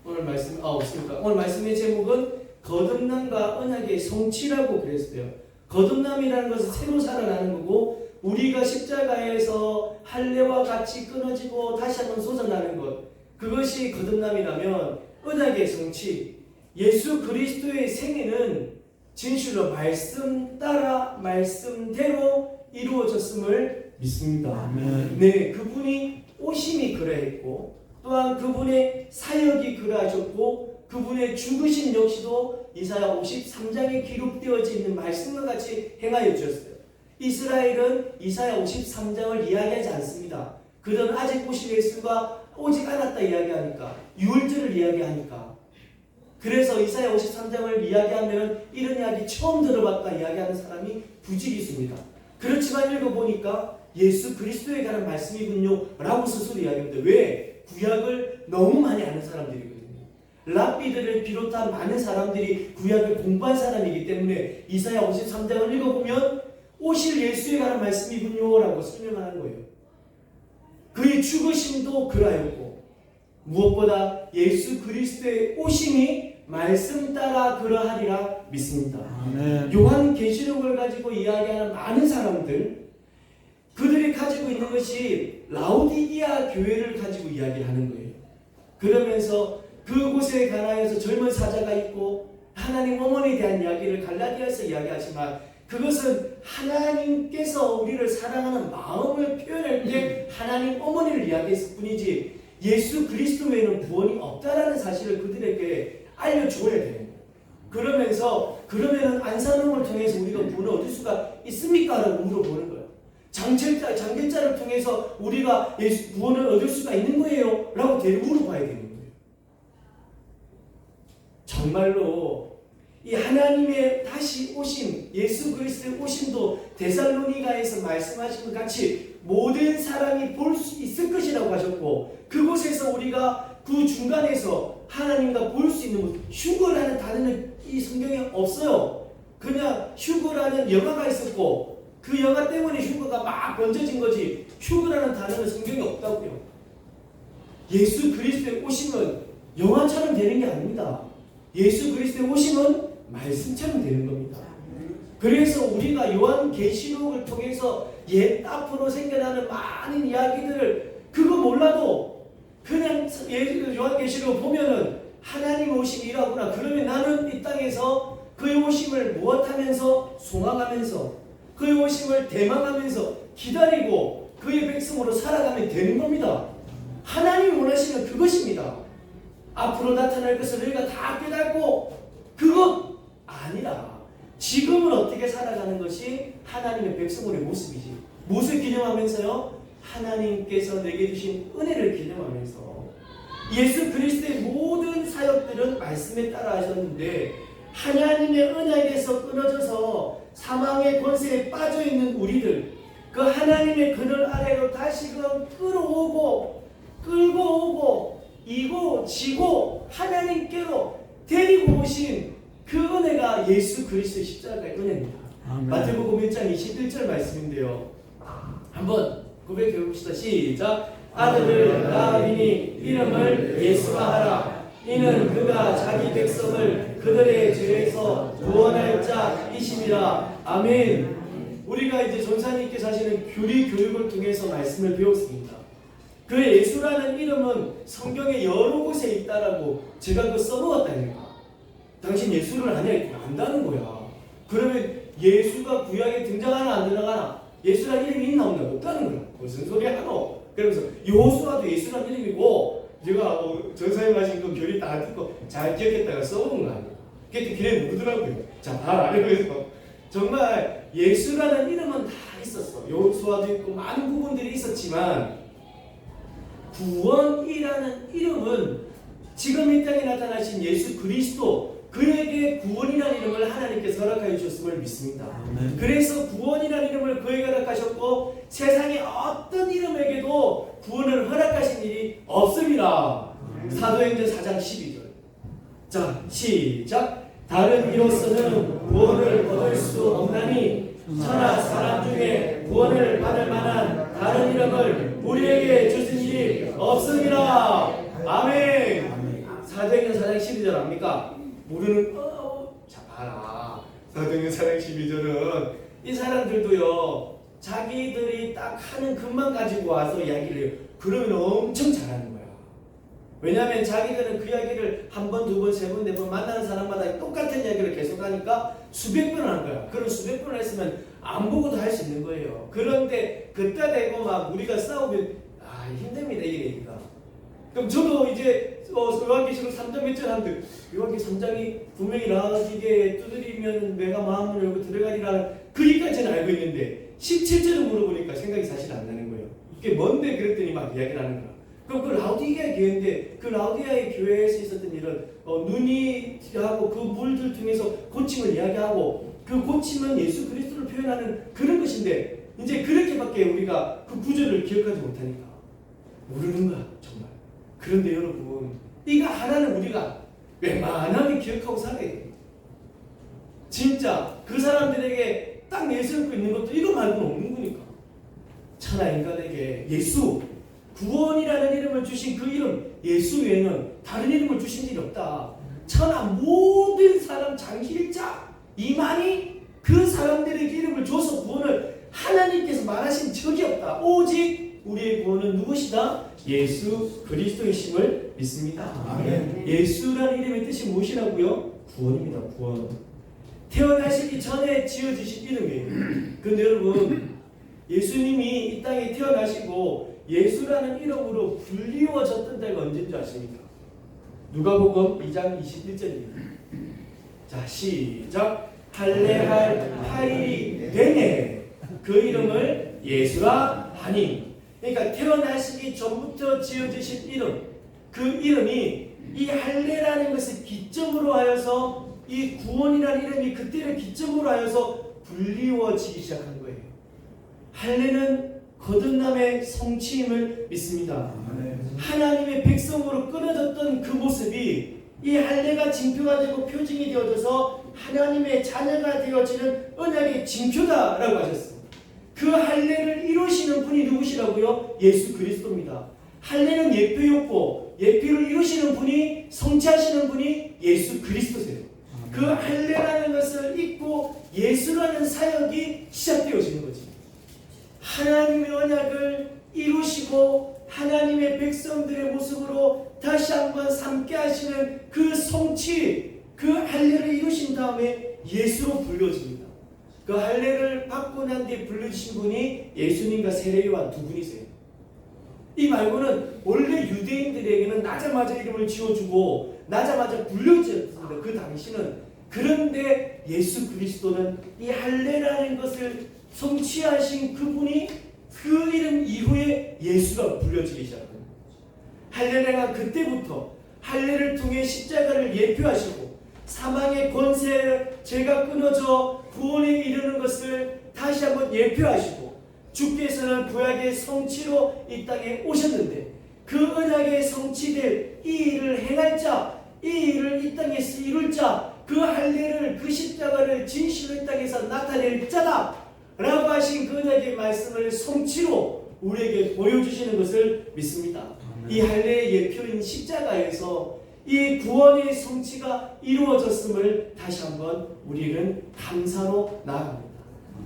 오늘 말씀 없습니까? 오늘 말씀의 제목은 거듭남과 언약의 성취라고 그랬어요. 거듭남이라는 것은 새로 살아나는 거고, 우리가 십자가에서 할례와 같이 끊어지고 다시 한번 솟아나는 것, 그것이 거듭남이라면 언약의 성취, 예수 그리스도의 생애는 진실로 말씀 따라 말씀대로 이루어졌음을 믿습니다. 네, 그분이 오심이 그러했고, 또한 그분의 사역이 그러하셨고, 그분의 죽으심 역시도 이사야 53장에 기록되어져 있는 말씀과 같이 행하여 주셨어요. 이스라엘은 이사야 53장을 이야기하지 않습니다. 그들은 아직 오실 예수가 오직 않았다 이야기하니까, 유월절을 이야기하니까. 그래서 이사야 53장을 이야기하면 이런 이야기 처음 들어봤다 이야기하는 사람이 부지기수입니다. 그렇지만 읽어보니까 예수 그리스도에 관한 말씀이군요 라고 스스로 이야기합니다. 왜? 구약을 너무 많이 아는 사람들이거든요. 랍비들을 비롯한 많은 사람들이 구약을 공부한 사람이기 때문에 이사야 53장을 읽어보면 오실 예수에 관한 말씀이군요 라고 설명하는 거예요. 그의 죽으심도 그라였고, 무엇보다 예수 그리스도의 오심이 말씀 따라 그러하리라 믿습니다. 아멘. 요한계시록을 가지고 이야기하는 많은 사람들, 그들이 가지고 있는 것이 라오디게아 교회를 가지고 이야기하는 거예요. 그러면서 그곳에 관하여서 젊은 사자가 있고 하나님 어머니에 대한 이야기를 갈라디아에서 이야기하지만 그것은 하나님께서 우리를 사랑하는 마음을 표현할 때 하나님 어머니를 이야기했을 뿐이지 예수 그리스도 외에는 구원이 없다라는 사실을 그들에게 알려줘야 되는 거예요. 그러면서 그러면은 안산홍을 통해서 우리가 구원을 얻을 수가 있습니까? 라고 물어보는 거예요. 장길자를 통해서 우리가 구원을 얻을 수가 있는 거예요? 라고 물어봐야 되는 거예요. 정말로 이 하나님의 다시 오심, 예수 그리스도의 오심도 데살로니가에서 말씀하신 것 같이 모든 사람이 볼 수 있을 것이라고 하셨고 그곳에서 우리가 그 중간에서 하나님과 볼 수 있는 것, 휴거라는 단어는 이 성경에 없어요. 그냥 휴거라는 영화가 있었고 그 영화 때문에 휴거가 막 번져진 거지 휴거라는 단어는 성경에 없다고요. 예수 그리스도의 오심은 영화처럼 되는 게 아닙니다. 예수 그리스도의 오심은 말씀처럼 되는 겁니다. 그래서 우리가 요한계시록을 통해서 옛 앞으로 생겨나는 많은 이야기들을 그거 몰라도 그냥 요한계시록 보면은 하나님 오심이 일하구나. 그러면 나는 이 땅에서 그의 오심을 무엇하면서 소망하면서 그의 오심을 대망하면서 기다리고 그의 백성으로 살아가면 되는 겁니다. 하나님이 원하시는 그것입니다. 앞으로 나타날 것을 너희가 다 깨닫고 그것 아니라 지금은 어떻게 살아가는 것이 하나님의 백성들의 모습이지. 무엇을 기념하면서요? 하나님께서 내게 주신 은혜를 기념하면서 예수 그리스도의 모든 사역들은 말씀에 따라 하셨는데 하나님의 언약에서 끊어져서 사망의 권세에 빠져있는 우리들 그 하나님의 그늘 아래로 다시금 끌고 오고 이고 지고 하나님께로 데리고 오신 그 은혜가 예수 그리스도의 십자가의 은혜입니다. 마태복음 1장 21절 말씀인데요. 한번 고백해 봅시다. 시작. 아들을 낳으리니 이름을 예수라 하라. 이는 그가 자기 백성을 그들의 죄에서 구원할 자이심이라. 아멘. 우리가 이제 전사님께서 하시는 교리 교육을 통해서 말씀을 배웠습니다. 그 예수라는 이름은 성경에 여러 곳에 있다라고 제가 그 써놓았다니까. 당신 예수를 아냐? 안다는 거야. 그러면 예수가 구약에 등장하나 안 들어가나? 예수라는 이름이 있나 없나? 없다는 거야. 무슨 소리 하노? 그러면서 여호수아도 예수라는 이름이고 제가 전사님 하신 그 교리 다 듣고 잘 기억했다가 써놓은 거 아니에요. 그때 길에 묻더라고요. 자, 봐라. 이러면서 정말 예수라는 이름은 다 있었어. 여호수아도 있고 많은 부분들이 있었지만 구원이라는 이름은 지금 이 땅에 나타나신 예수 그리스도 그에게 구원이라는 이름을 하나님께서 허락하여 주셨음을 믿습니다. 그래서 구원이라는 이름을 그에게 허락하셨고 세상의 어떤 이름에게도 구원을 허락하신 일이 없습니다. 사도행전 4장 12절. 자, 시작. 다른 이로서는 구원을 얻을 수 없나니 천하 사람 중에 구원을 받을 만한 다른 이름을 우리에게 주신 일이 없습니다. 아멘. 사도행전 4장 12절 압니까? 모르는 자 봐라. 사도행전 4장 12절은 이 사람들도요 자기들이 딱 하는 것만 가지고 와서 이야기를 해요. 그러면 엄청 잘하는 거야. 왜냐하면 자기들은 그 이야기를 한 번, 두 번, 세 번, 네 번 만나는 사람마다 똑같은 이야기를 계속하니까 수백 번 하는 거야. 그럼 수백 번을 했으면 안 보고도 할 수 있는 거예요. 그런데 그때 되고 막 우리가 싸우면 힘듭니다 이 얘기가. 그럼 저도 이제 요한계시록 3장 몇 절 하는데 요한계시록 3장이 분명히 라오디게에 두드리면 내가 마음을 열고 들어가리라 거기까지는 알고 있는데 17절을 물어보니까 생각이 사실 안 나는 거예요. 이게 뭔데 그랬더니 막 이야기를 하는 거야. 그럼 그 라오디게아 교회인데 그 라오디게아의 교회에서 있었던 일은 눈이 하고 그 물들 통해서 고침을 이야기하고 그 고침은 예수 그리스도를 표현하는 그런 것인데 이제 그렇게밖에 우리가 그 구절을 기억하지 못하니까 모르는 거야 정말. 그런데 여러분 이거 하나는 우리가 웬만하면 기억하고 살아야 돼요. 진짜 그 사람들에게 딱 내세우고 있는 것도 이거 말고는 없는 거니까. 천하 인간에게 예수 구원이라는 이름을 주신 그 이름 예수 외에는 다른 이름을 주신 일이 없다. 천하 모든 사람 장기일자 이만희 그 사람들에게 이름을 줘서 구원을 하나님께서 말하신 적이 없다. 오직 우리의 구원은 누구시다? 예수 그리스도이심을 믿습니다. 아멘. 예수라는 이름의 뜻이 무엇이라고요? 구원입니다. 구원. 태어나시기 전에 지어지신 이름이에요. 근데 여러분, 예수님이 이 땅에 태어나시고 예수라는 이름으로 불리워졌던 때가 언제인 줄 아십니까? 누가복음 2장 21절입니다. 자, 시작. 할례할 하일이 되네. 그 이름을 예수라 하니. 그러니까 태어나시기 전부터 지어지신 이름, 그 이름이 이 할례라는 것을 기점으로 하여서 이 구원이라는 이름이 그때를 기점으로 하여서 불리워지기 시작한 거예요. 할례는 거듭남의 성취임을 믿습니다. 하나님의 백성으로 끊어졌던 그 모습이 이 할례가 징표가 되고 표징이 되어져서 하나님의 자녀가 되어지는 언약의 징표다라고 하셨습니다. 그 할례를 이루시는 분이 누구시라고요? 예수 그리스도입니다. 할례는 예표였고 예표를 이루시는 분이 성취하시는 분이 예수 그리스도세요. 그 할례라는 것을 잊고 예수라는 사역이 시작되어지는 거지. 하나님의 언약을 이루시고 하나님의 백성들의 모습으로 다시 한번 삼게 하시는 그 성취, 그 할례를 이루신 다음에 예수로 불려집니다. 그 할례를 받고 난 뒤에 불려주신 분이 예수님과 세례요한 두 분이세요. 이 말고는 원래 유대인들에게는 나자마자 이름을 지어주고 나자마자 불려졌습니다. 그 당시는. 그런데 예수 그리스도는 이 할례라는 것을 성취하신 그분이 그 이름 이후에 예수가 불려지기 시작합니다. 할례가 그때부터 할례를 통해 십자가를 예표하시고 사망의 권세 죄가 끊어져 구원에 이르는 것을 다시 한번 예표하시고 주께서는 구약의 성취로 이 땅에 오셨는데 그 언약의 성취될 이 일을 행할 자, 이 일을 이 땅에서 이룰 자, 그 할례를 그 십자가를 진실로 이 땅에서 나타낼 자다 라고 하신 그 언약의 말씀을 성취로 우리에게 보여주시는 것을 믿습니다. 이 할례의 예표인 십자가에서 이 구원의 성취가 이루어졌음을 다시 한번 우리는 감사로 나아갑니다.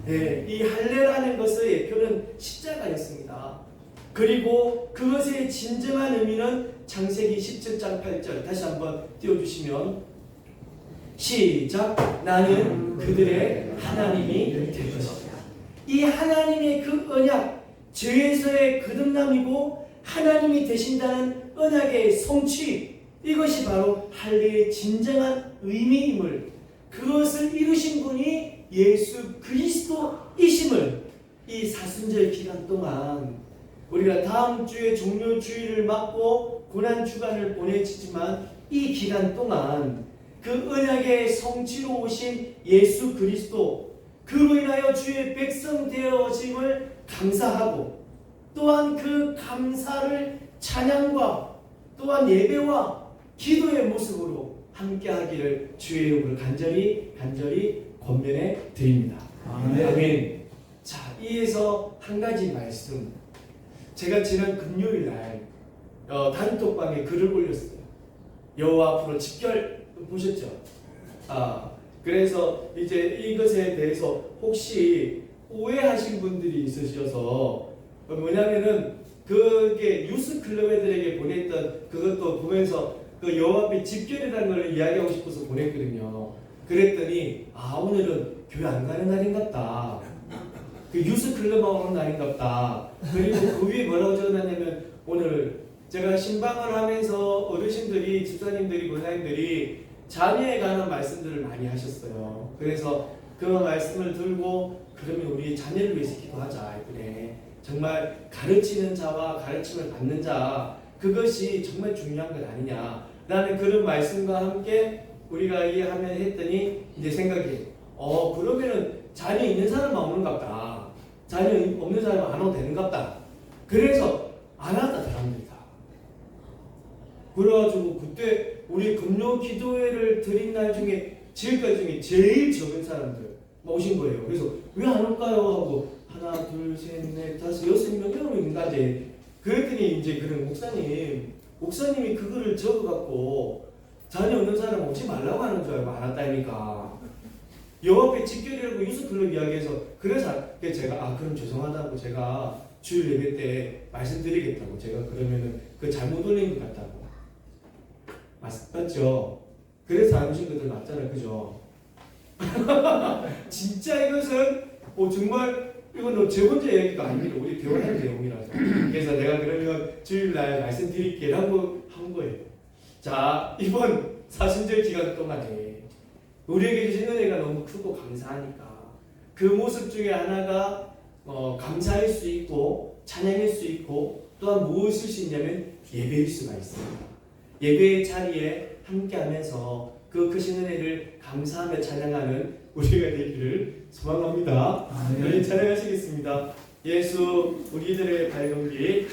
네, 이 할례라는 것의 예표는 십자가였습니다. 그리고 그것의 진정한 의미는 창세기 17장 8절 다시 한번 띄워주시면 시작. 나는 그들의 하나님이 될 것이다. 이 하나님의 그 언약, 죄에서의 거듭남이고 하나님이 되신다는 언약의 성취, 이것이 바로 할례의 진정한 의미임을, 그것을 이루신 분이 예수 그리스도이심을 이 사순절 기간 동안 우리가 다음 주에 종료 주일을 맞고 고난 주간을 보내지만 이 기간 동안 그 언약의 성취로 오신 예수 그리스도, 그로 인하여 주의 백성 되어짐을 감사하고 또한 그 감사를 찬양과 또한 예배와 기도의 모습으로 함께하기를 주의 이름으로 간절히 권면해 드립니다. 아멘. 자, 이에서 한 가지 말씀. 제가 지난 금요일 날 단톡방에 글을 올렸어요. 여호와 앞으로 집결 보셨죠? 그래서 이제 이것에 대해서 혹시 오해하신 분들이 있으셔서 뭐냐면은 그게 뉴스 클럽 애들에게 보냈던 그것도 보면서 그 여호와 앞에 집결이라는 걸 이야기하고 싶어서 보냈거든요. 그랬더니 오늘은 교회 안 가는 날인갑다. 그 뉴스 클럽만 오는 날인갑다. 그리고 그 위에 뭐라고 적어놨냐면 오늘 제가 신방을 하면서 어르신들이 집사님들이 권사님들이 자녀에 관한 말씀들을 많이 하셨어요. 그래서 그 말씀을 들고 그러면 우리 자녀를 위해서 기도하자. 그래. 정말 가르치는 자와 가르침을 받는 자, 그것이 정말 중요한 것 아니냐 라는 그런 말씀과 함께 우리가 이해하면 했더니 이제 생각이 그러면은 자녀 있는 사람만 오는갑다. 자녀 없는 사람은 안 오도 되는갑다. 그래서 안 왔다 사람들이 다. 그래가지고 그때 우리 금요 기도회를 드린 날 중에 지금까지 중에 제일 적은 사람들 오신 거예요. 그래서 왜 안 올까요? 하고 하나, 둘, 셋, 넷, 다섯, 여섯 명인가지. 그랬더니 이제 그런 목사님이 그거를 적어갖고 자녀 없는 사람 오지 말라고 하는 줄 알고 안 왔다니까. 영업회 직결이라고 유스클럽 이야기해서 그래서 제가 그럼 죄송하다고 제가 주일 예배 때 말씀드리겠다고 제가 그러면은 그 잘못 올린 것 같다고. 맞죠? 그래서 안 오신 것들 맞잖아요. 그죠? 진짜 이것은 정말 이건 제 혼자 얘기가 아닙니다. 우리 대화할 내용이라서. 그래서 내가 그러면 주일날 말씀드릴게라고 한 거예요. 자, 이번 사순절 기간 동안에 우리에게 주신 은혜가 너무 크고 감사하니까 그 모습 중에 하나가 감사할 수 있고 찬양할 수 있고 또한 무엇일 수 있냐면 예배일 수가 있습니다. 예배의 자리에 함께하면서 그 크신 은혜를 감사하며 찬양하는 우리가 되기를 소망합니다. 네, 찬양하시겠습니다. 예수 우리들의 밝은 빛.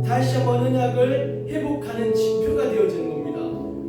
다시 한번 언약을 회복하는 지표가 되어지는 겁니다.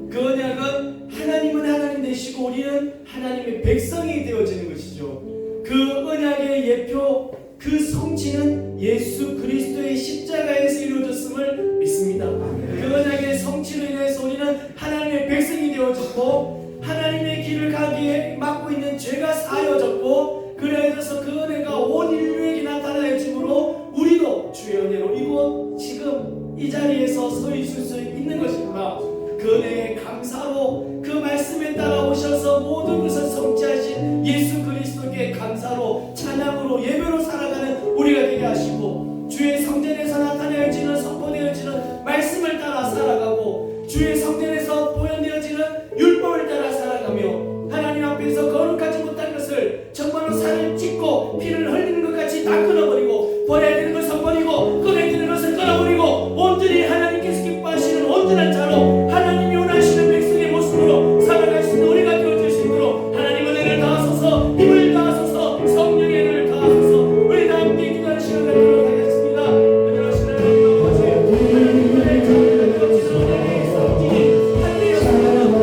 그 언약은 하나님은 하나님 되시고 우리는 하나님의 백성이 되어지는 것이죠. 그 언약의 예표, 그 성취는 예수 그리스도의 십자가에서 이루어졌음을 믿습니다. 그 언약의 성취로 인해서 우리는 하나님의 백성이 되어졌고 하나님의 길을 가기에 막고 있는 죄가 사여졌고 그래서 그 은혜가 온 인류에게 나타나야지므로 우리도 주의 은혜로 이곳 지금 이 자리에서 서 있을 수 있는 것입니다. 그 은혜에 감사로 그 말씀에 따라 오셔서 모든 것을 성취하신 예수 그리스도께 감사로 찬양으로 예배로 살아가는 우리가 되게 하시고 주의 성전에서 나타내어지는 선포되어지는 말씀을 따라 살아가고 주의 성전에서 보현되어지는 율법을 따라 살아가며 하나님 앞에서 거룩하지 못한 것을 정말로 살을 찢고 피를 흘리는 것 같이 다 끊어버리고 버려야 되는 것을 버리고 꺼내야 되는 것을 끊어버리고 온전히 하나님께서 기뻐하시는 온전한 자로 하나님이 원하시는 백성의 모습으로 살아갈 수 있는 우리가 되어질 수 있도록 하나님 은혜를 다하소서 힘을 다하소서 성령의 은혜를 다하소서 우리 다 함께 기도하는 시간을 갖도록 하겠습니다. 은혜로우신 하나님 아버지 하나님 은혜의 자녀를 거치는 은혜의 성진이 하나님의 사랑으로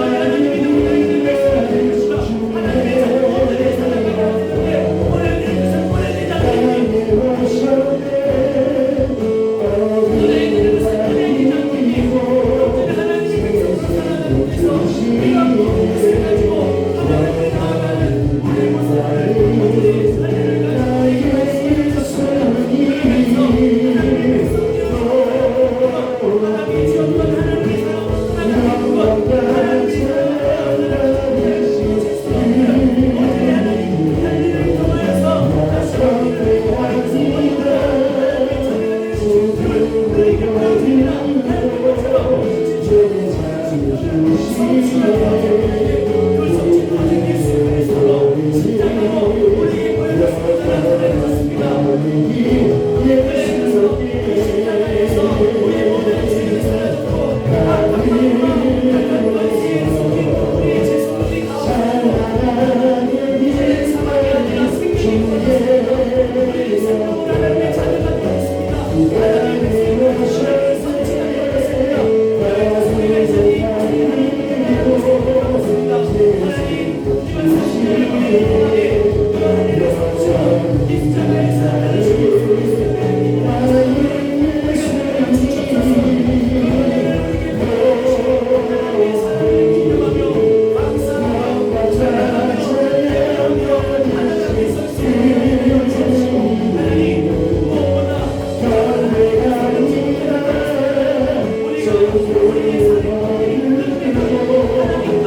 하나님의 믿음으로 있는 백성이 될 것이다. 하나님의 자녀들의 살아가는 되는데 보내드린 것을 보내드리지 않겠니 보내드리는 것을 보내드리지 않겠니 온전히 하나님의 백성으로 살아가는 데서 우리가 모든 것을 가지고 하나님을 나아가는 우리의 모습을 온전히 하나님을 가지고 우리의 말씀을 줬으며 그러면서 하나님의 백성이여 하나님의 지었던 하나님의 사랑으로 살아가는 것 하나님의 사랑으로 살아가는 것 죄송합니다. 온전히 하나님 할 일을 통하여서 다시 우리를 구원하셨습니다. 하나님의 자녀가 되는 주님을 우리에게 보여드리라 하나님의 것처럼 그 성취는 오직 예수 그리스도로 십자가로 우리에게 보여줬습니다. 그랬습니다. 그래서 그 십자가에서 우리의 모든 죄를 사라졌고 악한 것이 속인 우리의 죄성들이 가오고 이제 사망이 아니라 생명이 거듭났습니다. 우리의 생명을 하나님의 자녀가 되었습니다. 하나님의 생명을 하나님의 성취가 되었습니다. 그래서 우리가 이 자리에 하나님 이번 사실을 우리의 그 하나님의 성취로 이 십자가에 살아가는 주 예수 그리스도의 우리가 우리가 주셨소서 그 은혜를 우리에게 보여주시고 하나님의 사랑을 기념하며 감사하며 찬양하며 예배하며 하나님 앞에 설 수 있는 은혜를 주시고 하나님 무엇보다 우리의 삶을 하나님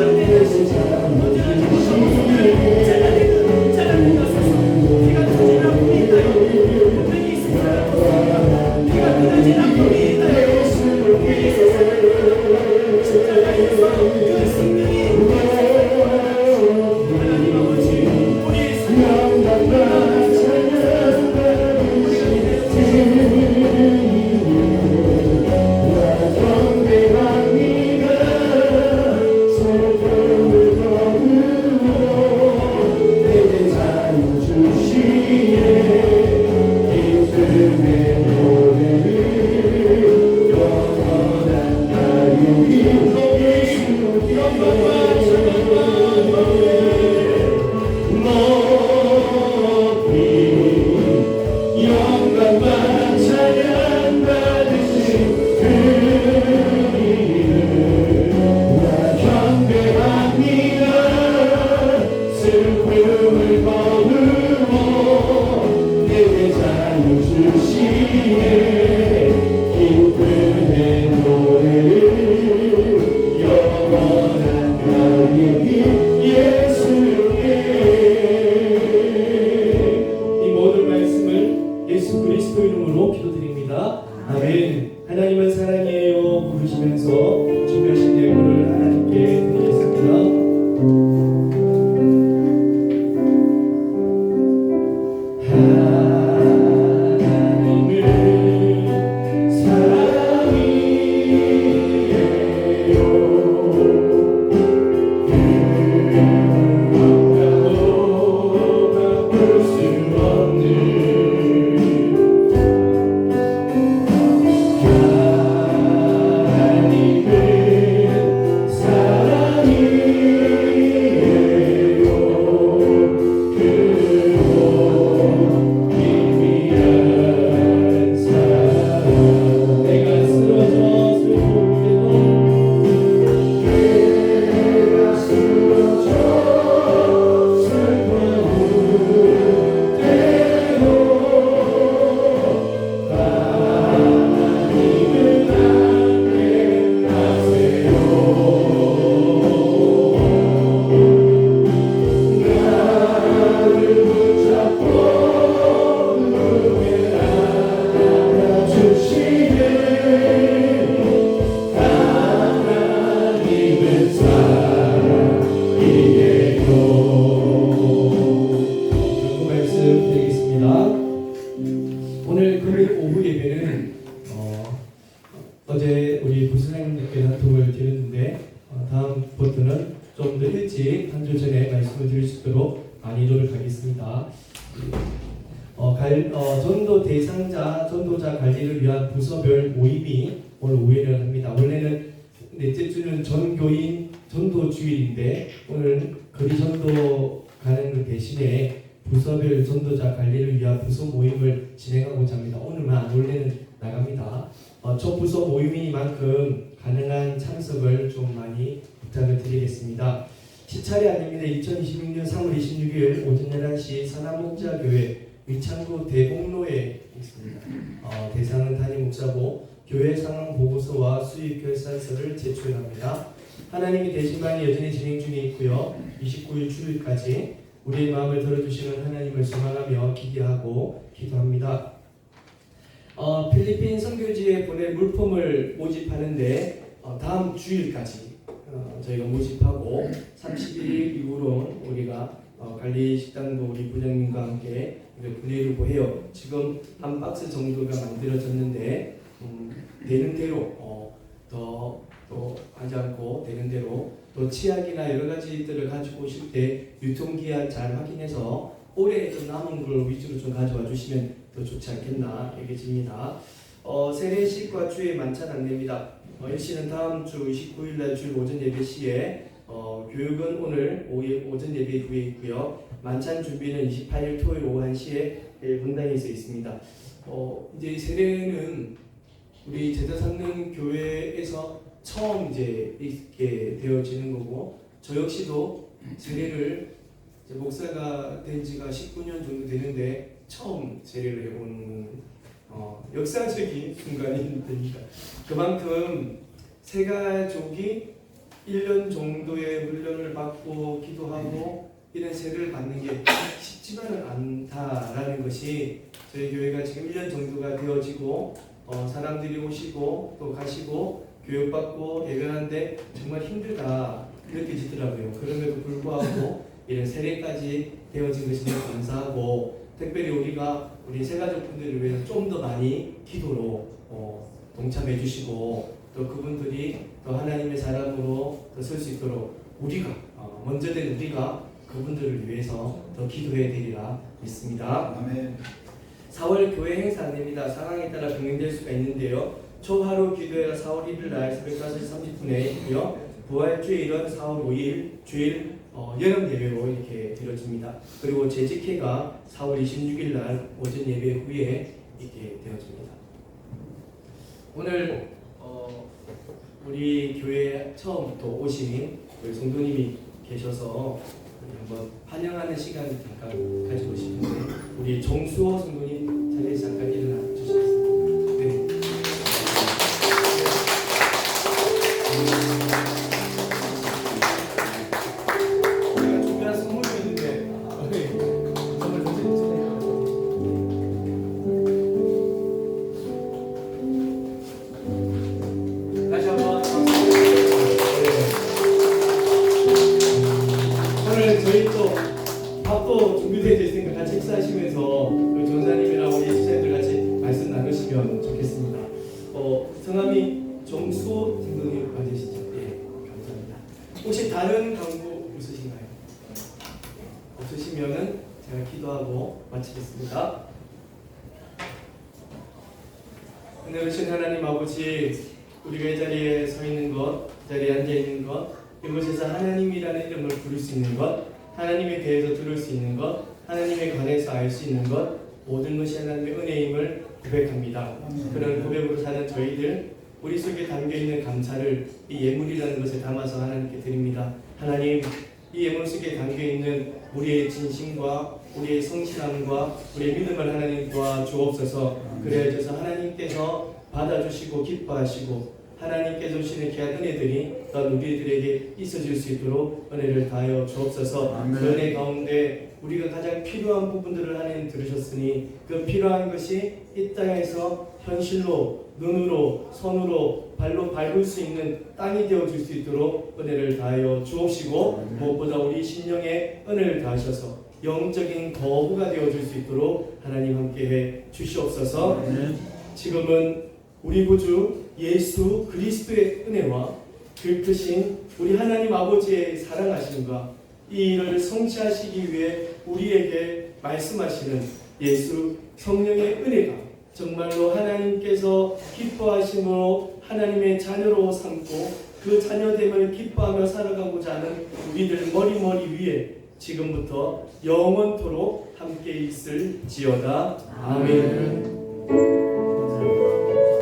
은혜하시지 언제나 주시는 모습을 잘라내는 것에서 비가 터진 아픔이 있나요? 분명히 이 세상을 벗어나 비가 끊어진 아픔이 있나요? 이 세상을 십자가에서 그 생명이 하나님 아버지 우리의 삶을 하나님 이 모든 말씀을 예수 그리스도 이름으로 기도드립니다. 아멘. 하나님은 사랑이에요 부르시면서 준비하신 예물을 하나님께 드리겠습니다. 하나님을 사랑이에요 여러분께 단톡을 드렸는데 다음부터는 좀 더 일찍 한 주 전에 말씀을 드릴 수 있도록 많이 노력하겠습니다. 전도 대상자, 전도자 관리를 위한 부서별 모임이 오늘 5일을 합니다. 원래는 넷째 주는 전교인 전도 주일인데 오늘 거리 전도 가는 대신에 부서별 전도자 관리를 위한 부서 모임을 진행하고자 합니다. 오늘만 원래는 나갑니다. 첫 부서 모임이니만큼 가능한 참석을 좀 많이 부탁을 드리겠습니다. 시찰이 아닙니다. 2026년 3월 26일 오전 11시 산암목자교회 위창구 대봉로에 있습니다. 대상은 담임 목사고 교회 상황 보고서와 수익 결산서를 제출합니다. 하나님이 대신반이 여전히 진행 중에 있고요. 29일 주일까지 우리의 마음을 들어주시는 하나님을 소망하며 기대하고 기도합니다. 필리핀 선교지에 보낼 물품을 모집하는데 다음 주일까지 저희가 모집하고 31일 이후로 우리가 관리식당도 우리 부장님과 함께 분해를 해요. 지금 한 박스 정도가 만들어졌는데 되는 대로 또 하지 않고 되는 대로 또 치약이나 여러 가지들을 가지고 오실 때 유통기한 잘 확인해서 올해 좀 남은 걸 위주로 좀 가져와 주시면 더 좋지 않겠나 얘기집니다. 세례식과 주의 만찬 안내입니다. 일시는 다음 주 29일날 주일 오전 예배 시에 교육은 오늘 오전 예배 후에 있고요. 만찬 준비는 28일 토요일 오후 1시에 분당에서 있습니다. 이제 세례는 우리 제자 삼는 교회에서 처음 이제 있게 되어지는 거고, 저 역시도 세례를 이제 목사가 된 지가 19년 정도 되는데 처음 세례를 해보는 역사적인 순간이 되니까 그만큼 세 가족이 1년 정도의 훈련을 받고 기도하고 이런 세례를 받는 게 쉽지만은 않다라는 것이 저희 교회가 지금 1년 정도가 되어지고 사람들이 오시고 또 가시고 교육받고 예배하는데 정말 힘들다 느껴지더라고요. 그럼에도 불구하고 이런 세례까지 되어진 것이 너무 감사하고, 특별히 우리가 우리 세가족분들을 위해서 좀 더 많이 기도로 동참해 주시고 또 그분들이 또 하나님의 사람으로 더 설 수 있도록 우리가 먼저 된 우리가 그분들을 위해서 더 기도해야 되리라 믿습니다. 아멘. 4월 교회 행사 안내입니다. 상황에 따라 변경될 수가 있는데요. 초하루 기도회가 4월 1일 날 새벽 5시 30분에 있고요. 부활주일은 4월 5일 주일 여름 예배로 이렇게 드려집니다. 그리고 재직회가 4월 26일 날 오전 예배 후에 이렇게 되어집니다. 오늘 우리 교회 처음부터 오신 우리 성도님이 계셔서 한번 환영하는 시간을 잠깐 가지고 싶은데 우리 정수호 성도님 자리에서 잠깐 일어나 주시겠습니다. 네. 제가 준비한 선물이 있는데 선물 먼저 주세요. 다시 한번 오늘 저희 또 밥도 준비되어 있으니까 같이 식사하시면서 우리 전사님이랑 우리 시청자들 같이 말씀 나누시면 좋겠습니다. 성함이 정수호 성도님 맞으시죠? 예, 감사합니다. 혹시 다른 광고 있으신가요? 없으시면은 제가 기도하고 마치겠습니다. 은혜로우신 하나님 아버지, 우리가 이 자리에 서 있는 것, 이 자리에 앉아 있는 것, 이곳에서 하나님이라는 이름을 부를 수 있는 것, 하나님에 대해서 들을 수 있는 것, 하나님에 관해서 알 수 있는 것, 모든 것이 하나님의 은혜임을 고백합니다. 그런 고백으로 사는 저희들, 우리 속에 담겨있는 감사를 이 예물이라는 것에 담아서 하나님께 드립니다. 하나님, 이 예물 속에 담겨있는 우리의 진심과 우리의 성실함과 우리의 믿음을 하나님 도와주옵소서. 그래야져서 하나님께서 받아주시고 기뻐하시고 하나님께서 주시는 귀한 은혜들이 또한 우리들에게 있어질 수 있도록 은혜를 다하여 주옵소서. 그 은혜 가운데 우리가 가장 필요한 부분들을 하나님 들으셨으니 그 필요한 것이 이 땅에서 현실로 눈으로 손으로 발로 밟을 수 있는 땅이 되어줄 수 있도록 은혜를 다하여 주옵시고, 무엇보다 우리 심령에 은혜를 다하셔서 영적인 거부가 되어줄 수 있도록 하나님 함께해 주시옵소서. 지금은 우리 구주 예수 그리스도의 은혜와 그 크신 우리 하나님 아버지의 사랑하심과 이 일을 성취하시기 위해 우리에게 말씀하시는 예수 성령의 은혜가 정말로 하나님께서 기뻐하심으로 하나님의 자녀로 삼고 그 자녀됨을 기뻐하며 살아가고자 하는 우리들 머리머리 위에 지금부터 영원토록 함께 있을지어다. 아멘.